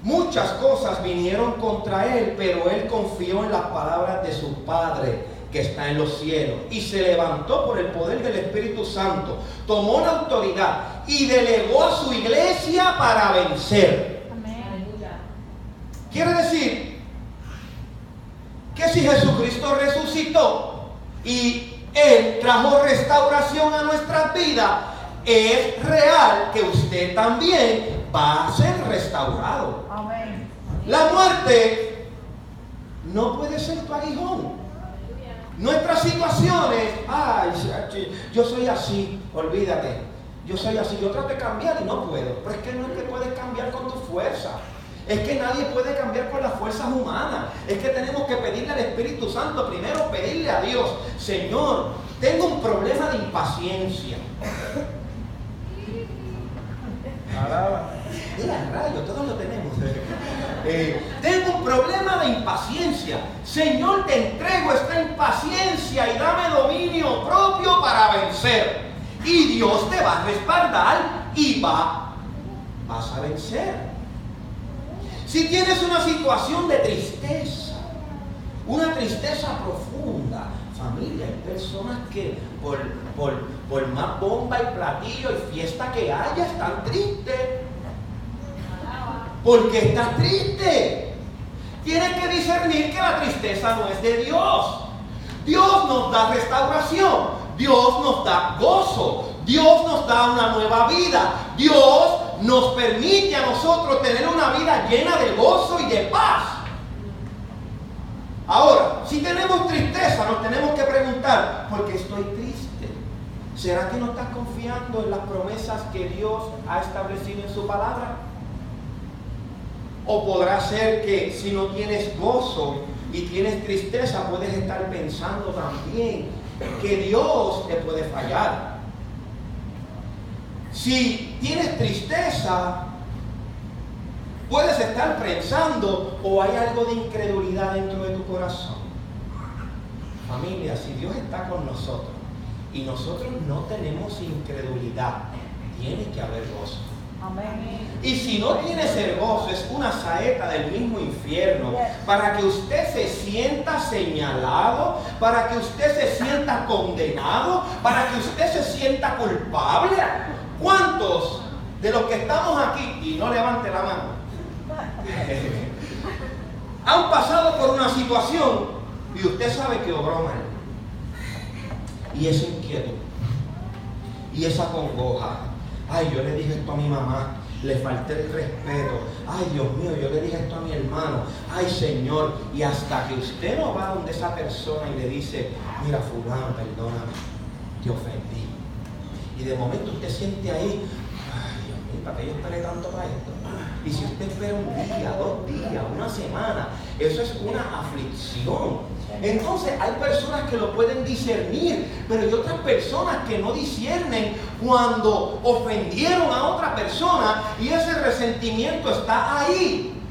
Muchas cosas vinieron contra Él, pero Él confió en las palabras de su Padre que está en los cielos y se levantó por el poder del Espíritu Santo, tomó la autoridad y delegó a su iglesia para vencer. Amén. Quiere decir que si Jesucristo resucitó y Él trajo restauración a nuestras vidas, es real que usted también va a ser restaurado. Amén. La muerte no puede ser tu aguijón. Nuestras situaciones, yo soy así, olvídate, yo soy así, yo trato de cambiar y no puedo. Pero es que no es que puedes cambiar con tu fuerza. Es que nadie puede cambiar con las fuerzas humanas. Es que tenemos que pedirle al Espíritu Santo, primero pedirle a Dios, Señor, tengo un problema de impaciencia. Mira, rayo, todos lo tenemos. Tengo un problema de impaciencia. Señor, te entrego esta impaciencia y dame dominio propio para vencer. Y Dios te va a respaldar y vas a vencer. Si tienes una situación de tristeza, una tristeza profunda, familia, hay personas que por más bomba y platillo y fiesta que haya, están tristes. Porque estás triste. Tienes que discernir que la tristeza no es de Dios. Dios nos da restauración. Dios nos da gozo. Dios nos da una nueva vida. Dios nos permite a nosotros tener una vida llena de gozo y de paz. Ahora, si tenemos tristeza, nos tenemos que preguntar, ¿por qué estoy triste? ¿Será que no estás confiando en las promesas que Dios ha establecido en su palabra? ¿O podrá ser que si no tienes gozo y tienes tristeza, puedes estar pensando también que Dios te puede fallar? Si tienes tristeza, puedes estar pensando o hay algo de incredulidad dentro de tu corazón. Familia, si Dios está con nosotros y nosotros no tenemos incredulidad, tiene que haber gozo. Amén. Y si no tienes el gozo, es una saeta del mismo infierno, para que usted se sienta señalado, para que usted se sienta condenado, para que usted se sienta culpable. ¿Cuántos de los que estamos aquí, y no levante la mano, han pasado por una situación y usted sabe que obró mal? Y esa inquietud, y esa congoja. Ay, yo le dije esto a mi mamá, le falté el respeto. Ay, Dios mío, yo le dije esto a mi hermano. Ay, Señor, y hasta que usted no va donde esa persona y le dice, mira, fulano, perdóname, te ofendí. Y de momento usted siente ahí, ay, Dios mío, ¿para qué yo esperé tanto para esto? Y si usted espera un día, 2 días, una semana, eso es una aflicción. Entonces hay personas que lo pueden discernir, pero hay otras personas que no disciernen cuando ofendieron a otra persona y ese resentimiento está ahí.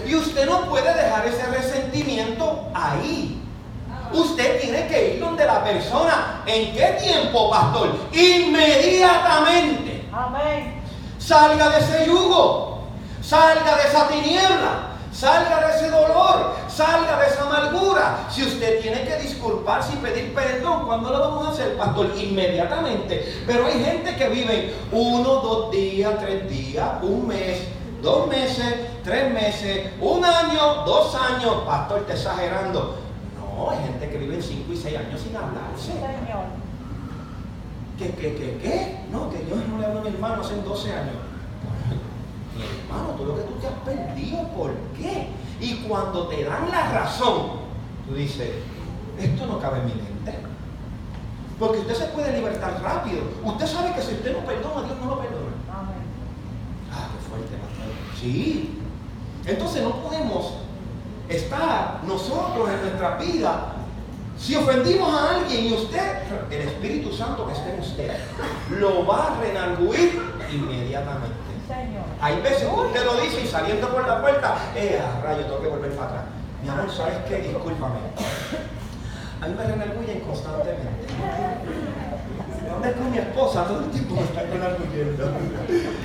Y usted no puede dejar ese resentimiento ahí. Usted tiene que ir donde la persona. ¿En qué tiempo, pastor? Inmediatamente. Amén. Salga de ese yugo, salga de esa tiniebla, salga de ese dolor, salga de esa amargura. Si usted tiene que disculparse y pedir perdón, ¿cuándo lo vamos a hacer, pastor? Inmediatamente. Pero hay gente que vive 1, 2 días, 3 días, 1 mes, 2 meses, 3 meses, 1 año, 2 años. Pastor, está exagerando. No, hay gente que vive 5 y 6 años sin hablarse. Señor. ¿Qué? No, que yo no le hablo a mi hermano hace 12 años. Mi hermano, tú lo que tú te has perdido, ¿por qué? Y cuando te dan la razón, tú dices, esto no cabe en mi mente. Porque usted se puede libertar rápido. Usted sabe que si usted no perdona, Dios no lo perdona. Amén. Ah, qué fuerte, pastor. Sí. Entonces no podemos estar nosotros en nuestra vida. Si ofendimos a alguien y usted, el Espíritu Santo que está en usted, lo va a redarguir inmediatamente. Señor. Hay veces que usted lo dice y saliendo por la puerta, rayo, tengo que volver para atrás. Mi amor, ¿sabes qué? Discúlpame. A mí me redarguyen constantemente. Es con mi esposa, todo el tiempo me está redarguyendo.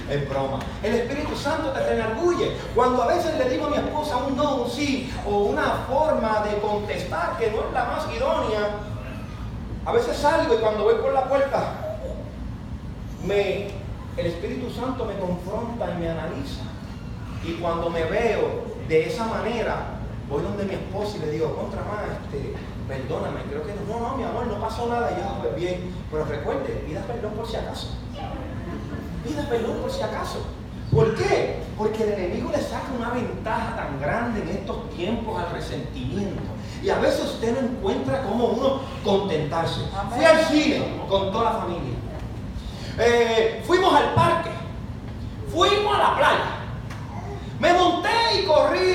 Es broma. El Espíritu Santo te redarguye. Cuando a veces le digo a mi esposa un no, un sí, o una forma de contestar que no es la más idónea, a veces salgo y cuando voy por la puerta, el Espíritu Santo me confronta y me analiza. Y cuando me veo de esa manera, voy donde mi esposa y le digo, contra más, perdóname, creo que no, mi amor, no pasó nada, ya, pues bien. Pero recuerde, pida perdón por si acaso. Pida perdón por si acaso. ¿Por qué? Porque el enemigo le saca una ventaja tan grande en estos tiempos al resentimiento. Y a veces usted no encuentra cómo uno contentarse. Fui al cine con toda la familia. Fuimos al parque. Fuimos a la playa. Me monté y corrí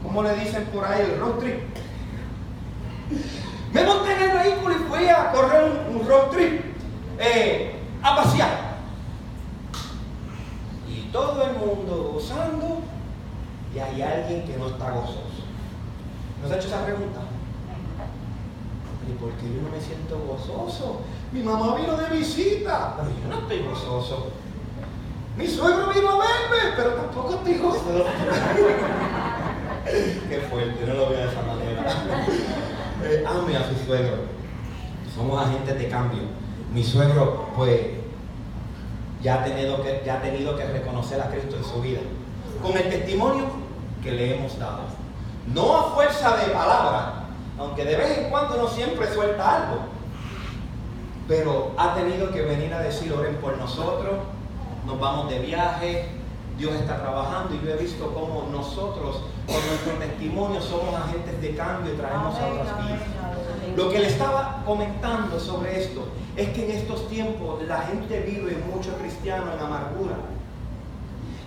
¿cómo le dicen por ahí? El road trip. Me monté en el vehículo y fui a correr un road trip, a pasear. Y todo el mundo gozando y hay alguien que no está gozoso. ¿Nos ha hecho esa pregunta? ¿Y por qué yo no me siento gozoso? Mi mamá vino de visita, pero yo no estoy gozoso. Mi suegro vino a verme, pero tampoco estoy gozoso. Qué fuerte, no lo veo de esa manera. Ame a su suegro. Somos agentes de cambio. Mi suegro, pues, ya ha tenido que reconocer a Cristo en su vida. Con el testimonio que le hemos dado. No a fuerza de palabra, aunque de vez en cuando no siempre suelta algo, pero ha tenido que venir a decir: oren por nosotros, nos vamos de viaje, Dios está trabajando. Y yo he visto cómo nosotros, con nuestro testimonio, somos agentes de cambio y traemos a otras vidas. Lo que le estaba comentando sobre esto es que en estos tiempos la gente vive, mucho cristiano, en amargura.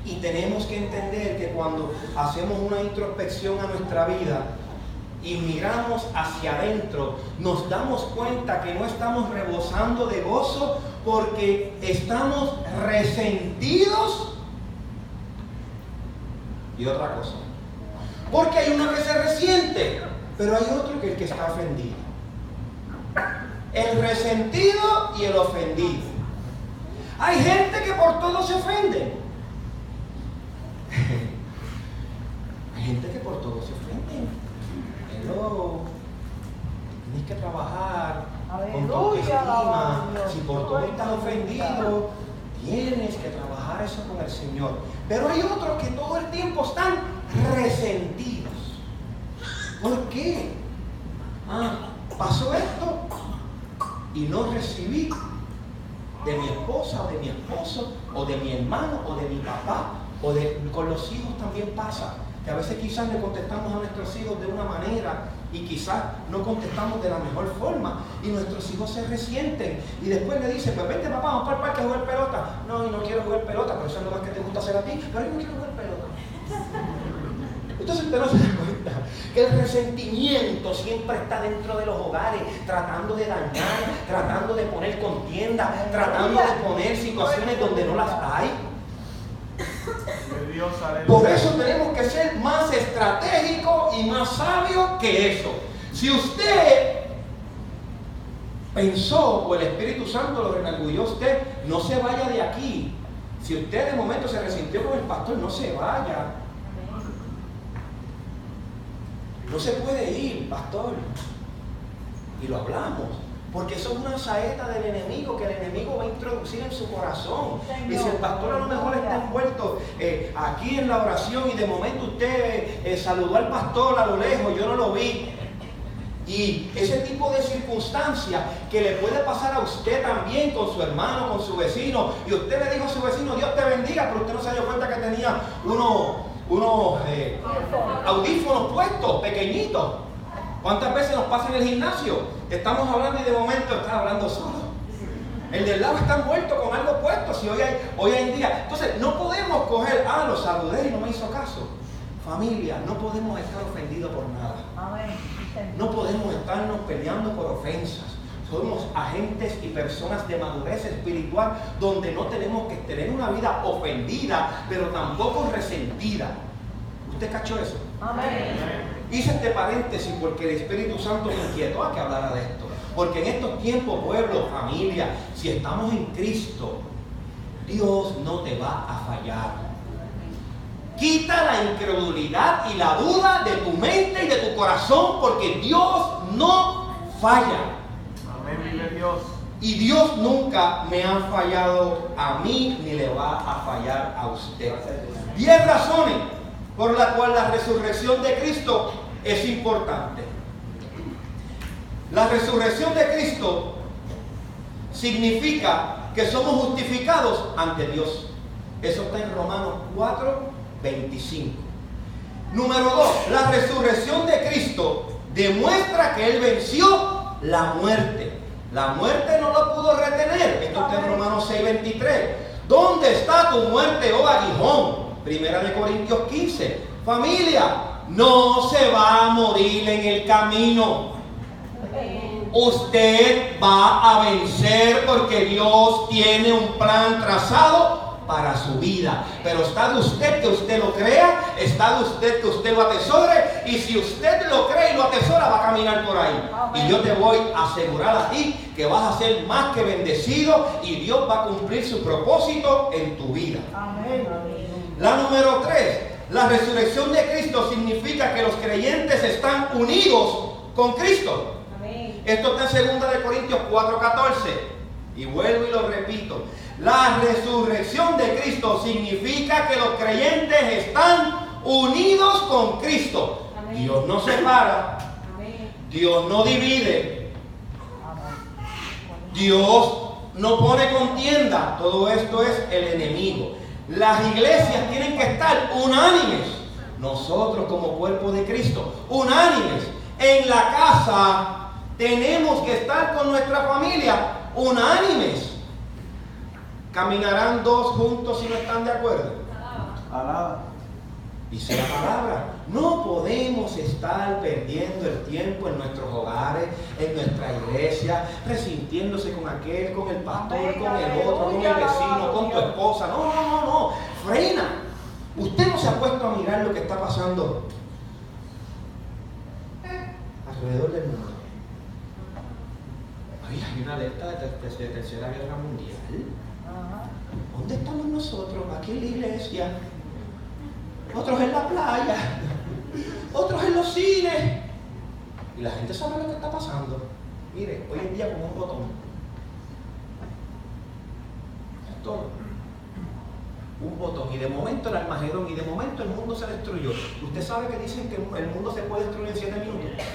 Y tenemos que entender que cuando hacemos una introspección a nuestra vida y miramos hacia adentro, nos damos cuenta que no estamos rebosando de gozo porque estamos resentidos. Y otra cosa, porque hay uno que se resiente, pero hay otro que el que está ofendido. El resentido y el ofendido. Hay gente que por todo se ofende. Hay gente que por todo se ofende. Hello, tienes que trabajar con tu autoestima. Si por todo estás ofendido, tienes que trabajar eso con el Señor. Pero hay otros que todo el tiempo están resentidos. ¿Por qué? Pasó esto y no recibí de mi esposa o de mi esposo o de mi hermano o de mi papá con los hijos también pasa. Que a veces quizás le contestamos a nuestros hijos de una manera y quizás no contestamos de la mejor forma y nuestros hijos se resienten y después le dicen: pues vente papá, vamos para el parque a jugar pelota. No, y no quiero jugar pelota, pero eso es lo más que te gusta hacer a ti, pero yo no quiero jugar pelota. Entonces usted no se da cuenta que el resentimiento siempre está dentro de los hogares, tratando de dañar, tratando de poner contienda, tratando de poner situaciones donde no las hay. Por eso tenemos que ser más estratégicos y más sabios que eso. Si usted pensó o el Espíritu Santo lo redarguyó a usted, no se vaya de aquí. Si usted de momento se resintió con el pastor, no se vaya. No se puede ir, pastor. Y lo hablamos. Porque eso es una saeta del enemigo que el enemigo va a introducir en su corazón. Señor, y si el pastor a lo mejor está envuelto aquí en la oración y de momento usted saludó al pastor a lo lejos, yo no lo vi. Y ese tipo de circunstancia que le puede pasar a usted también con su hermano, con su vecino, y usted le dijo a su vecino: Dios te bendiga, pero usted no se dio cuenta que tenía unos audífonos puestos, pequeñitos. ¿Cuántas veces nos pasa en el gimnasio? Estamos hablando y de momento está hablando solo. El del lado está envuelto con algo puesto. Si hoy en día. Entonces no podemos coger: lo saludé y no me hizo caso. Familia, no podemos estar ofendidos por nada. No podemos estarnos peleando por ofensas. Somos agentes y personas de madurez espiritual donde no tenemos que tener una vida ofendida, pero tampoco resentida. ¿Usted cachó eso? Amén. Hice este paréntesis porque el Espíritu Santo me inquietó a que hablara de esto. Porque en estos tiempos, pueblo, familia, si estamos en Cristo, Dios no te va a fallar. Quita la incredulidad y la duda de tu mente y de tu corazón, porque Dios no falla. Amén, vive Dios. Y Dios nunca me ha fallado a mí ni le va a fallar a usted. 10 razones por las cuales la resurrección de Cristo es importante. La resurrección de Cristo significa que somos justificados ante Dios. Eso está en Romanos 4:25. Número 2, la resurrección de Cristo demuestra que Él venció la muerte. La muerte no lo pudo retener. Esto está en Romanos 6:23. ¿Dónde está tu muerte, oh aguijón? Primera de Corintios 15. Familia, no se va a morir en el camino. Usted va a vencer porque Dios tiene un plan trazado para su vida. Pero está de usted que usted lo crea, está de usted que usted lo atesore, y si usted lo cree y lo atesora, va a caminar por ahí. Y yo te voy a asegurar a ti que vas a ser más que bendecido y Dios va a cumplir su propósito en tu vida. Amén. La número 3, la resurrección de Cristo significa que los creyentes están unidos con Cristo. Amén. Esto está en 2 de Corintios 4:14. Y vuelvo y lo repito. La resurrección de Cristo significa que los creyentes están unidos con Cristo. Amén. Dios nos separa. Amén. Dios no divide. Dios no pone contienda. Todo esto es el enemigo. Las iglesias tienen que estar unánimes. Nosotros como cuerpo de Cristo, unánimes. En la casa tenemos que estar con nuestra familia unánimes. ¿Caminarán dos juntos si no están de acuerdo? Alaba. Dice la palabra, no podemos estar perdiendo el tiempo en nuestros hogares, en nuestra iglesia, resintiéndose con aquel, con el pastor, con el otro, con el vecino, con tu esposa. No. Frena. Usted no se ha puesto a mirar lo que está pasando alrededor del mundo. Ay, hay una alerta de tercera guerra mundial. ¿Dónde estamos nosotros? Aquí en la iglesia. Otros en la playa, otros en los cines. Y la gente sabe lo que está pasando. Mire, hoy en día con un botón. Es todo. Un botón. Y de momento el Armagedón, y de momento el mundo se destruyó. Usted sabe que dicen que el mundo se puede destruir en 7 minutos.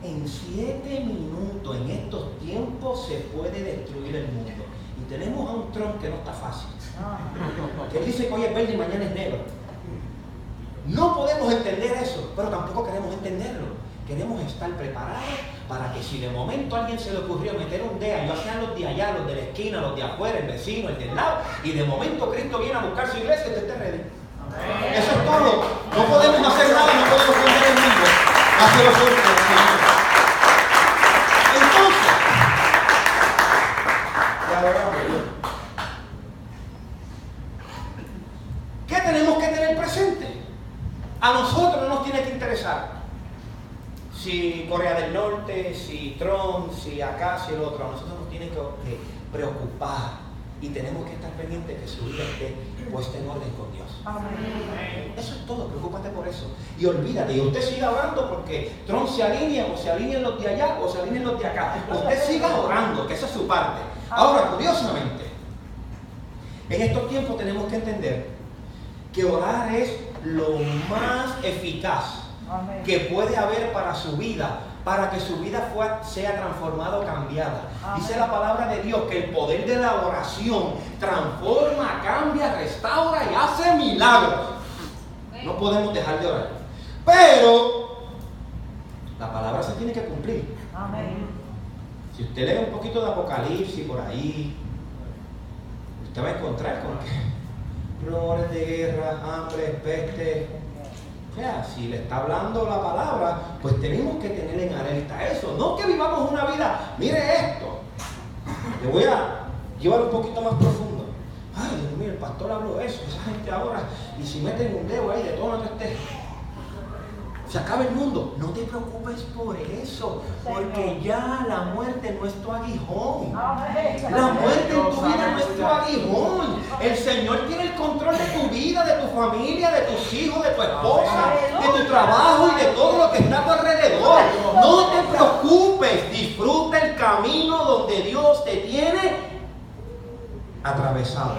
En 7 minutos, en estos tiempos, se puede destruir el mundo. Y tenemos a un Trump que no está fácil. Que dice que hoy es verde y mañana es negro. No podemos entender eso, pero tampoco queremos entenderlo. Queremos estar preparados para que si de momento a alguien se le ocurrió meter un dedo, ya sean los de allá, los de la esquina, los de afuera, el vecino, el del lado, y de momento Cristo viene a buscar su iglesia, usted esté ready. Eso es todo. No podemos hacer nada, no podemos cambiar el mundo. Hácelo fuerte, Señor. Entonces, ya adoramos a Dios. ¿Qué tenemos que tener presente? A nosotros no nos tiene que interesar si Corea del Norte, si Trump, si acá, si el otro. A nosotros nos tiene que preocupar y tenemos que estar pendientes de que su vida esté puesta en orden con Dios. Amén. Eso es todo, preocúpate por eso. Y olvídate, y usted siga orando porque Trump se alinea, o se alinean los de allá, o se alinean los de acá. Usted siga orando, que esa es su parte. Ahora, curiosamente, en estos tiempos tenemos que entender que orar es lo más eficaz que puede haber para su vida, para que su vida sea transformada o cambiada. Dice la palabra de Dios que el poder de la oración transforma, cambia, restaura y hace milagros. No podemos dejar de orar. Pero la palabra se tiene que cumplir. Si usted lee un poquito de Apocalipsis por ahí, usted va a encontrar con que rumores de guerra, hambre, peste. O sea, si le está hablando la palabra, pues tenemos que tener en alerta eso. No que vivamos una vida, mire esto. Le voy a llevar un poquito más profundo. Ay, Dios mío, el pastor habló eso. Esa gente ahora, y si meten un dedo ahí de todo lo que esté, se acaba el mundo. No te preocupes por eso, porque ya la muerte no es tu aguijón. La muerte en tu vida no es tu aguijón. El Señor tiene el control de tu vida, de tu familia, de tus hijos, de tu esposa, de tu trabajo y de todo lo que está a tu alrededor. No te preocupes, disfruta el camino donde Dios te tiene atravesado.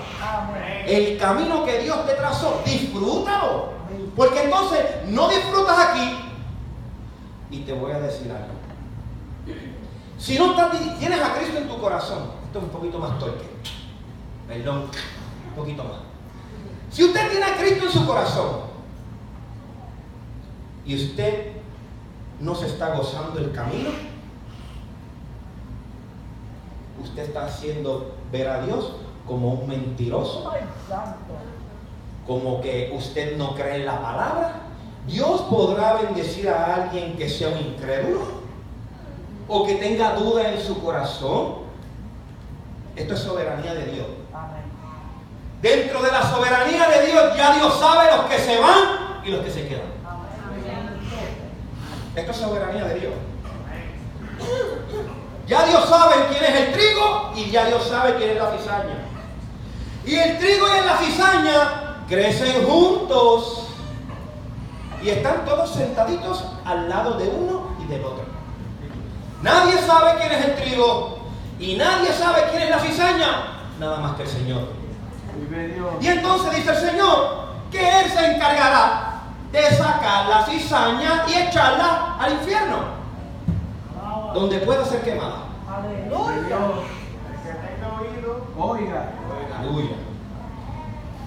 El camino que Dios te trazó, disfrútalo. Porque entonces no disfrutas aquí. Y te voy a decir algo. Si no tienes a Cristo en tu corazón, esto es un poquito más torque. Perdón, un poquito más. Si usted tiene a Cristo en su corazón y usted no se está gozando el camino, usted está haciendo ver a Dios como un mentiroso, como que usted no cree en la palabra. Dios podrá bendecir a alguien que sea un incrédulo o que tenga duda en su corazón. Esto es soberanía de Dios. Dentro de la soberanía de Dios, ya Dios sabe los que se van y los que se quedan. Esto es soberanía de Dios. Ya Dios sabe quién es el trigo y ya Dios sabe quién es la cizaña. Y el trigo y la cizaña crecen juntos y están todos sentaditos al lado de uno y del otro. Nadie sabe quién es el trigo y nadie sabe quién es la cizaña, nada más que el Señor. Y entonces dice el Señor que Él se encargará de sacar la cizaña y echarla al infierno, donde pueda ser quemada. Aleluya. Oiga. Aleluya.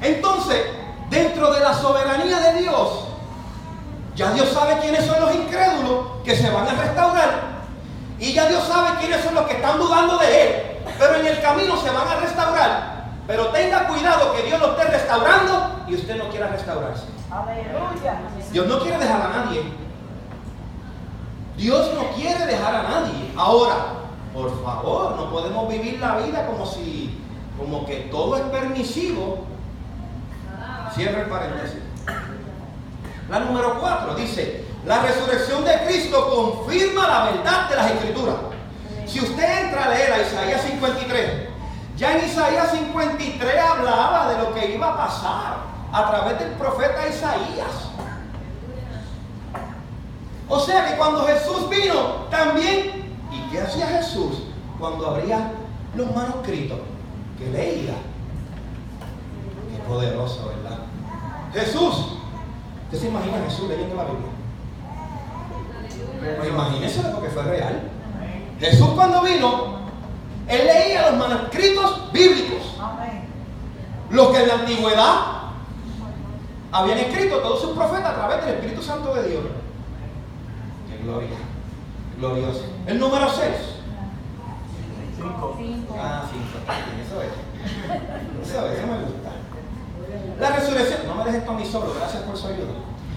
Entonces, dentro de la soberanía de Dios, ya Dios sabe quiénes son los incrédulos que se van a restaurar. Y ya Dios sabe quiénes son los que están dudando de Él, pero en el camino se van a restaurar. Pero tenga cuidado que Dios lo esté restaurando y usted no quiera restaurarse. Aleluya. Dios no quiere dejar a nadie. Dios no quiere dejar a nadie. Ahora, por favor, no podemos vivir la vida como que todo es permisivo. Cierra el paréntesis. La número 4 dice: la resurrección de Cristo confirma la verdad de las Escrituras. Si usted entra a leer a Isaías 53, ya en Isaías 53 hablaba de lo que iba a pasar a través del profeta Isaías. O sea que cuando Jesús vino también, ¿y qué hacía Jesús cuando abría los manuscritos? Que leía. Qué poderoso, ¿verdad? Jesús. ¿Usted se imagina a Jesús leyendo la Biblia? Pues imagínese porque fue real. Jesús cuando vino, Él leía los manuscritos bíblicos. Los que en la antigüedad habían escrito todos sus profetas a través del Espíritu Santo de Dios. ¡Qué gloria! Glorioso. El número 6. 5. 5. Ah, 5. Eso me gusta. La resurrección, no me dejes con mi solo, gracias por su ayuda.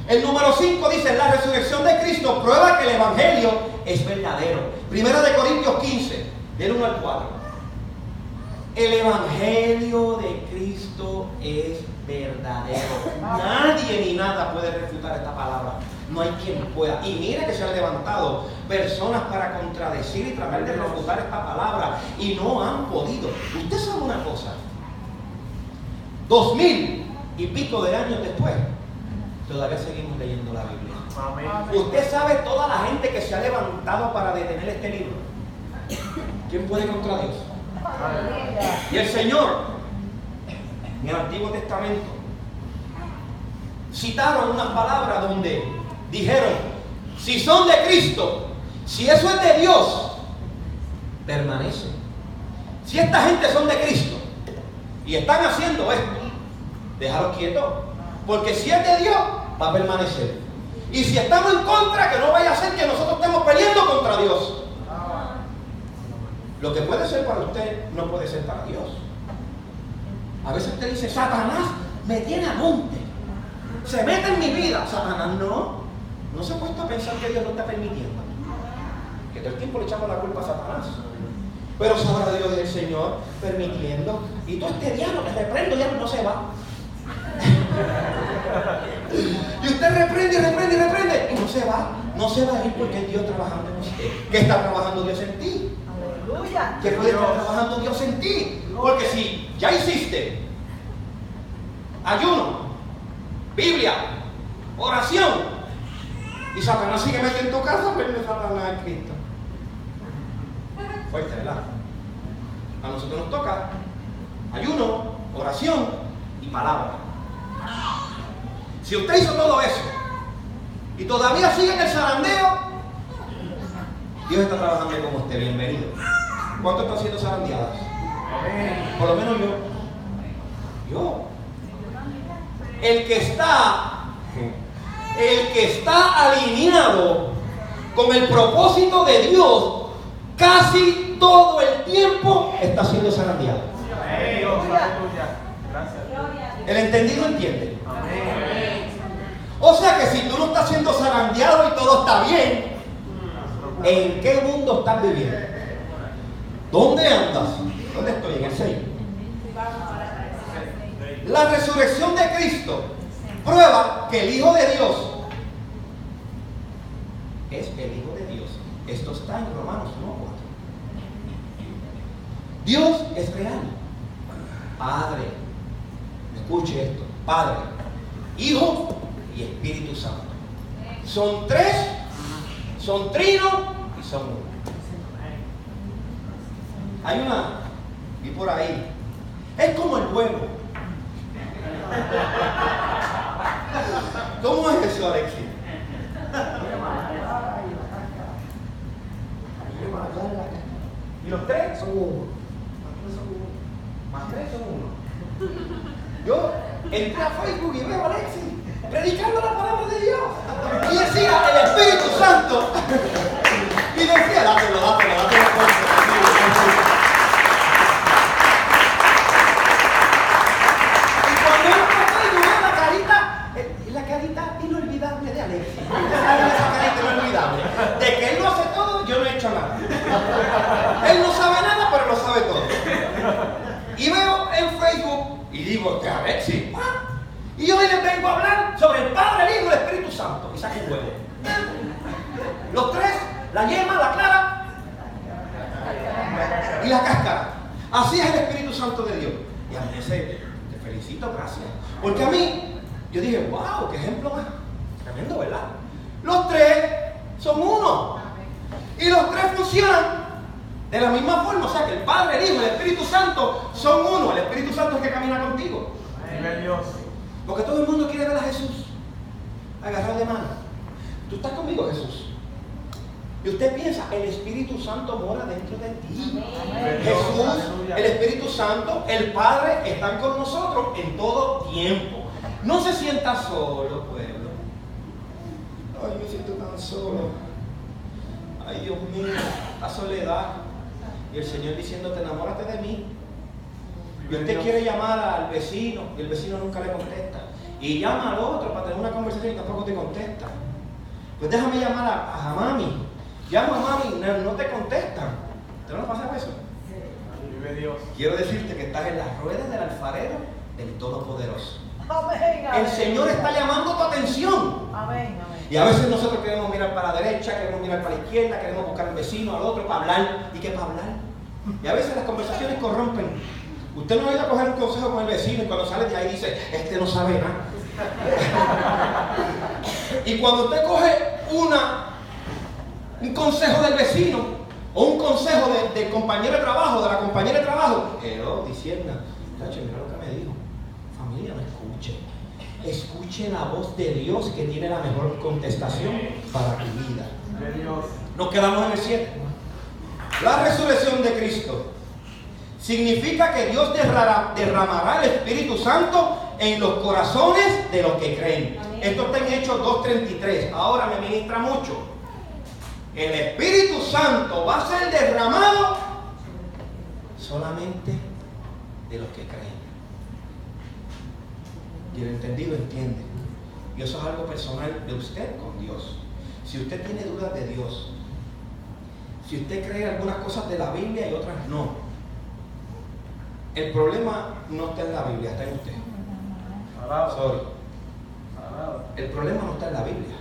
El número 5 dice: la resurrección de Cristo prueba que el Evangelio es verdadero. Primera de Corintios 15, del 1 al 4. El Evangelio de Cristo es verdadero. Nadie ni nada puede refutar esta palabra. No hay quien pueda. Y mire que se han levantado personas para contradecir y tratar de refutar esta palabra y no han podido. Usted sabe una cosa: 2000 y pico de años después, todavía seguimos leyendo la Biblia. Amén. Usted sabe toda la gente que se ha levantado para detener este libro. ¿Quién puede contra Dios? Y el Señor, en el Antiguo Testamento, citaron unas palabras donde dijeron: si son de Cristo, si eso es de Dios, permanece. Si esta gente son de Cristo y están haciendo esto, déjalos quietos, porque si es de Dios, va a permanecer. Y si estamos en contra, que no vaya a ser que nosotros estemos peleando contra Dios. Lo que puede ser para usted no puede ser para Dios. A veces usted dice: Satanás me tiene a monte, se mete en mi vida. Satanás no se ha puesto a pensar que Dios no está permitiendo, que todo el tiempo le echamos la culpa a Satanás. Pero sabrá Dios del Señor permitiendo. Y todo este diablo que reprendo ya no se va. Y usted reprende y no se va. No se va a ir porque es Dios trabajando en usted. ¿Qué está trabajando Dios en ti? Aleluya. ¿Qué puede estar trabajando Dios en ti? Porque si ya hiciste ayuno, Biblia, oración, y Satanás sigue metiendo en tu casa, pues no es Satanás en Cristo. Fuerte, ¿verdad? A nosotros nos toca ayuno, oración y palabra. Si usted hizo todo eso y todavía sigue en el zarandeo, Dios está trabajando con usted. Bienvenido. ¿Cuántos están siendo zarandeadas? Por lo menos yo. El que está alineado con el propósito de Dios, casi todo el tiempo está siendo zarandeado. El entendido entiende. O sea que si tú no estás siendo zarandeado y todo está bien, ¿en qué mundo estás viviendo? ¿Dónde andas? ¿Dónde estoy? En el 6. La resurrección de Cristo prueba que el Hijo de Dios es el Hijo de Dios. Esto está en Romanos 1:4. Dios es real. Padre, escuche esto: Padre, Hijo y Espíritu Santo. Son tres, son trino y son uno. Hay una, vi por ahí, es como el huevo. ¿Cómo es eso, Alexis? ¿Y los tres? Son uno. Más tres son uno. Yo entré a Facebook y veo a Alexis predicando la palabra de Dios. Y decía, el Espíritu Santo. Y decía, dátelo. Y cuando entro a Facebook veo la carita inolvidable de Alexis. Esa carita inolvidable. De que él lo hace todo, yo no he hecho nada. Él no sabe nada, pero lo sabe todo. Y veo en Facebook y digo, que Alexis, y hoy les vengo a hablar sobre el Padre, el Hijo y el Espíritu Santo. Y saco un huevo. Los tres, la yema, la clara y la cáscara. Así es el Espíritu Santo de Dios. Y a mí te felicito, gracias. Porque a mí, yo dije, wow, qué ejemplo más. Tremendo, ¿verdad? Los tres son uno. Y los tres funcionan de la misma forma. O sea que el Padre, el Hijo y el Espíritu Santo son uno. El Espíritu Santo es el que camina contigo. Dios. Porque todo el mundo quiere ver a Jesús. Agarrar de mano. Tú estás conmigo, Jesús. Y usted piensa, el Espíritu Santo mora dentro de ti. Jesús, el Espíritu Santo, el Padre están con nosotros en todo tiempo. No se sienta solo, pueblo. Ay, me siento tan solo. Ay, Dios mío, la soledad. Y el Señor diciéndote, enamórate de mí. Y usted quiere llamar al vecino y el vecino nunca le contesta. Y llama al otro para tener una conversación y tampoco te contesta. Pues déjame llamar a mami. Llama a mami, no te contestan. ¿Te no pasa eso? Vive Dios. Quiero decirte que estás en las ruedas del alfarero del Todopoderoso. Amén. El Señor está llamando tu atención. Amén. Y a veces nosotros queremos mirar para la derecha, queremos mirar para la izquierda, queremos buscar al vecino, al otro para hablar. ¿Y qué para hablar? Y a veces las conversaciones corrompen. Usted no ha ido a coger un consejo con el vecino y cuando sale de ahí dice, este no sabe nada. Y cuando usted coge un consejo del vecino o un consejo del compañero de trabajo, de la compañera de trabajo, diciendo, mira lo que me dijo. Familia, no escuche. Escuche la voz de Dios que tiene la mejor contestación para tu vida. Nos quedamos en el 7. La resurrección de Cristo significa que Dios derramará el Espíritu Santo en los corazones de los que creen. Esto está en Hechos 2:33. Ahora me ministra mucho. El Espíritu Santo va a ser derramado solamente de los que creen. Y el entendido entiende. Y eso es algo personal de usted con Dios. Si usted tiene dudas de Dios, si usted cree algunas cosas de la Biblia y otras no, el problema no está en la Biblia, está en usted. Sorry. El problema no está en la Biblia.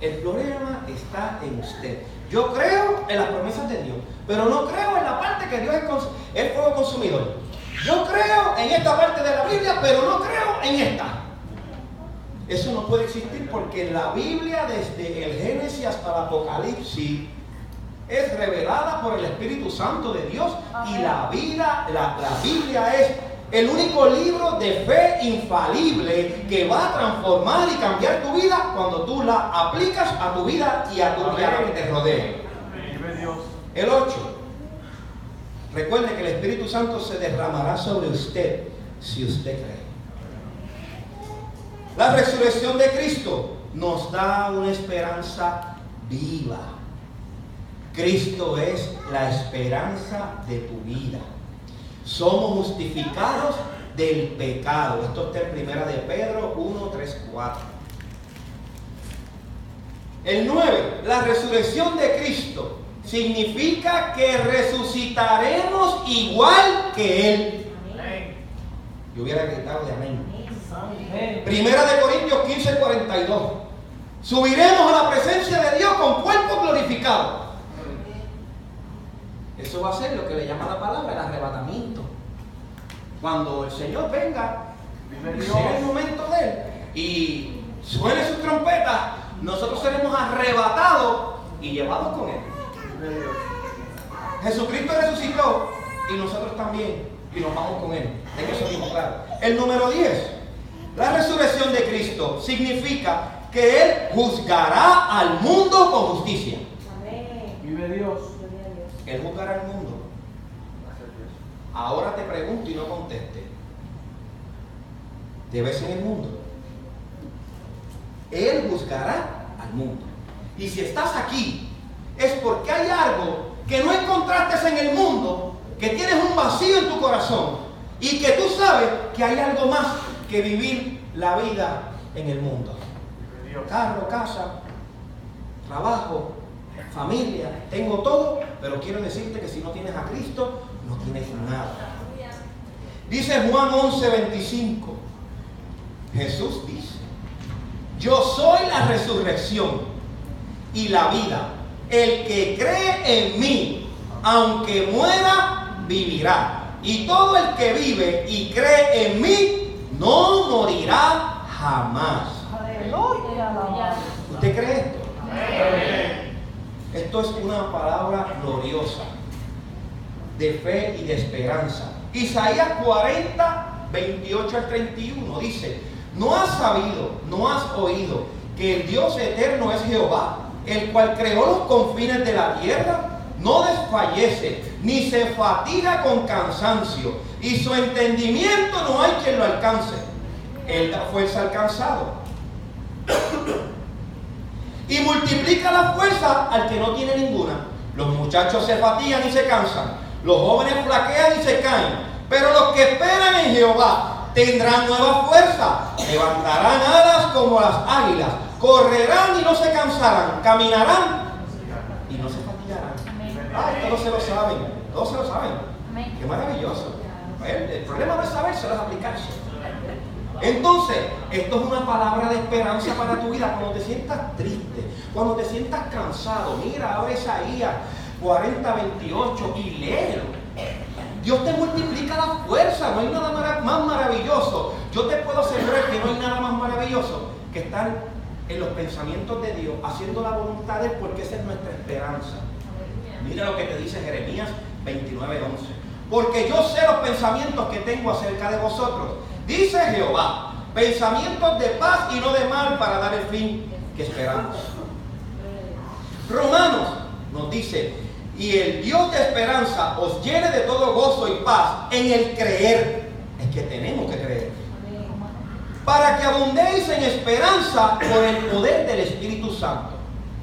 El problema está en usted. Yo creo en las promesas de Dios, pero no creo en la parte que Dios es fuego consumidor. Yo creo en esta parte de la Biblia, pero no creo en esta. Eso no puede existir porque la Biblia, desde el Génesis hasta el Apocalipsis, es revelada por el Espíritu Santo de Dios. Amén. Y la Biblia es el único libro de fe infalible que va a transformar y cambiar tu vida cuando tú la aplicas a tu vida y a tu vida que te rodea. El 8. Recuerde que el Espíritu Santo se derramará sobre usted si usted cree. La resurrección de Cristo nos da una esperanza viva. Cristo es la esperanza de tu vida. Somos justificados del pecado. Esto está en 1 de Pedro 1, 3, 4. El 9. La resurrección de Cristo significa que resucitaremos igual que Él. Amén. Yo hubiera gritado de amén. Primera de Corintios 15, 42. Subiremos a la presencia de Dios con cuerpo glorificado. Eso va a ser lo que le llama la palabra el arrebatamiento. Cuando el Señor venga, sea el momento de Él y suene su trompeta, nosotros seremos arrebatados y llevados con Él. Jesucristo resucitó y nosotros también, y nos vamos con Él. Hay que ser claro. El número 10. La resurrección de Cristo significa que Él juzgará al mundo con justicia. Amén. Vive Dios. Él juzgará al mundo. Ahora te pregunto y no conteste. ¿Te ves en el mundo? Él juzgará al mundo. Y si estás aquí, es porque hay algo que no encontraste en el mundo, que tienes un vacío en tu corazón y que tú sabes que hay algo más que vivir la vida en el mundo. Carro, casa, trabajo, familia, tengo todo, pero quiero decirte que si no tienes a Cristo, no tienes nada. Dice Juan 11:25, Jesús dice: yo soy la resurrección y la vida. El que cree en mí, aunque muera, vivirá. Y todo el que vive y cree en mí, no morirá jamás. Aleluya. ¿Usted cree esto? Esto es una palabra gloriosa de fe y de esperanza. Isaías 40:28-31 dice: ¿no has sabido, no has oído que el Dios eterno es Jehová, el cual creó los confines de la tierra? No desfallece, ni se fatiga con cansancio, y su entendimiento no hay quien lo alcance. Él da fuerza al cansado y multiplica la fuerza al que no tiene ninguna. Los muchachos se fatigan y se cansan, los jóvenes flaquean y se caen, pero los que esperan en Jehová tendrán nueva fuerza, levantarán alas como las águilas, correrán y no se cansarán, caminarán y no se fatigarán. Ay, todos se lo saben, todos se lo saben. Qué maravilloso. El problema no es saberse, es aplicarse. Entonces, esto es una palabra de esperanza para tu vida. Cuando te sientas triste, cuando te sientas cansado, mira, abre Isaías 40:28 y léelo. Dios te multiplica la fuerza. No hay nada más maravilloso. Yo te puedo asegurar que no hay nada más maravilloso que estar en los pensamientos de Dios, haciendo la voluntad de Él, porque esa es nuestra esperanza. Mira lo que te dice Jeremías 29:11. Porque yo sé los pensamientos que tengo acerca de vosotros, dice Jehová, pensamientos de paz y no de mal, para dar el fin que esperamos. Romanos nos dice: y el Dios de esperanza os llene de todo gozo y paz en el creer. Es que tenemos que creer, para que abundéis en esperanza por el poder del Espíritu Santo.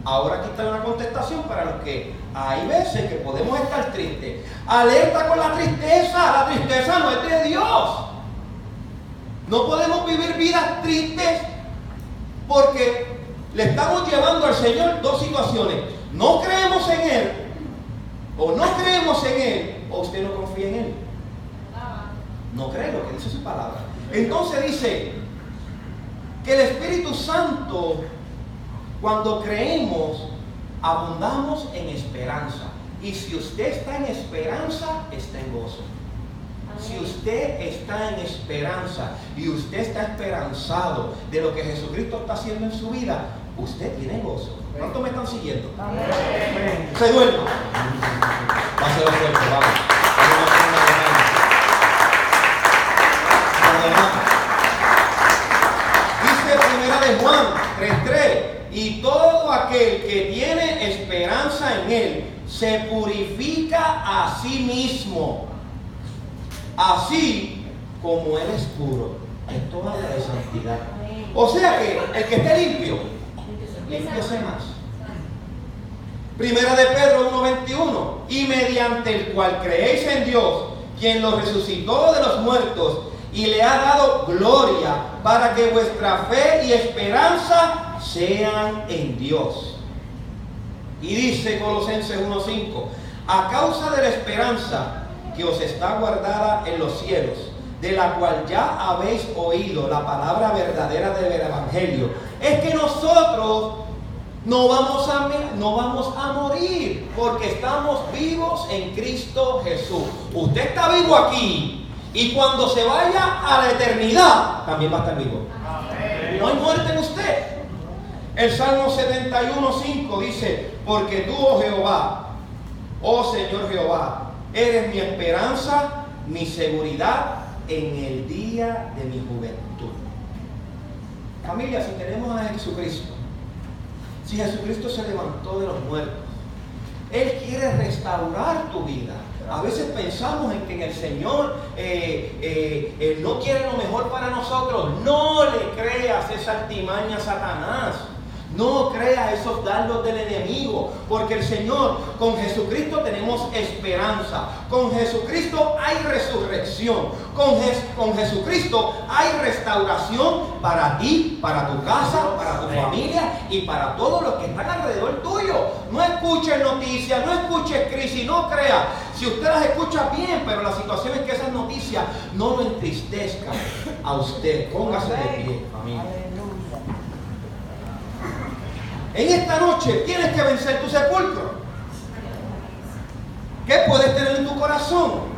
Ahora aquí está una contestación para los que hay veces que podemos estar tristes. Alerta con la tristeza no es de Dios. No podemos vivir vidas tristes porque le estamos llevando al Señor dos situaciones: no creemos en Él, o no creemos en Él, o usted no confía en Él. No cree lo que dice su palabra. Entonces dice que el Espíritu Santo, cuando creemos, abundamos en esperanza. Y si usted está en esperanza, está en gozo. Si usted está en esperanza y usted está esperanzado de lo que Jesucristo está haciendo en su vida, usted tiene gozo. ¿Cuántos me están siguiendo? Se duerma. Páselo fuerte, vamos. Dice Primera de Juan 3:3: y todo aquel que tiene esperanza en Él se purifica a sí mismo, así como Él es puro en toda la de santidad. O sea que el que esté limpio, límpiese más. Primera de Pedro 1:21: y mediante el cual creéis en Dios, quien lo resucitó de los muertos y le ha dado gloria, para que vuestra fe y esperanza sean en Dios. Y dice Colosenses 1:5: a causa de la esperanza que os está guardada en los cielos, de la cual ya habéis oído la palabra verdadera del Evangelio, es que nosotros no vamos a morir, porque estamos vivos en Cristo Jesús. Usted está vivo aquí, y cuando se vaya a la eternidad también va a estar vivo. No hay muerte en usted. El Salmo 71:5 dice: porque tú, oh Jehová, oh Señor Jehová, eres mi esperanza, mi seguridad en el día de mi juventud. Familia, si tenemos a Jesucristo, si Jesucristo se levantó de los muertos, Él quiere restaurar tu vida. A veces pensamos en que en el Señor Él no quiere lo mejor para nosotros. No le creas esa artimaña a Satanás. No creas esos dardos del enemigo, porque el Señor, con Jesucristo tenemos esperanza. Con Jesucristo hay resurrección. Con Jesucristo hay restauración para ti, para tu casa, para tu familia y para todos los que están alrededor tuyo. No escuches noticias, no escuches crisis, no creas. Si usted las escucha bien, pero la situación es que esas noticias no lo entristezcan a usted. Póngase de pie, familia. En esta noche tienes que vencer tu sepulcro. ¿Qué puedes tener en tu corazón?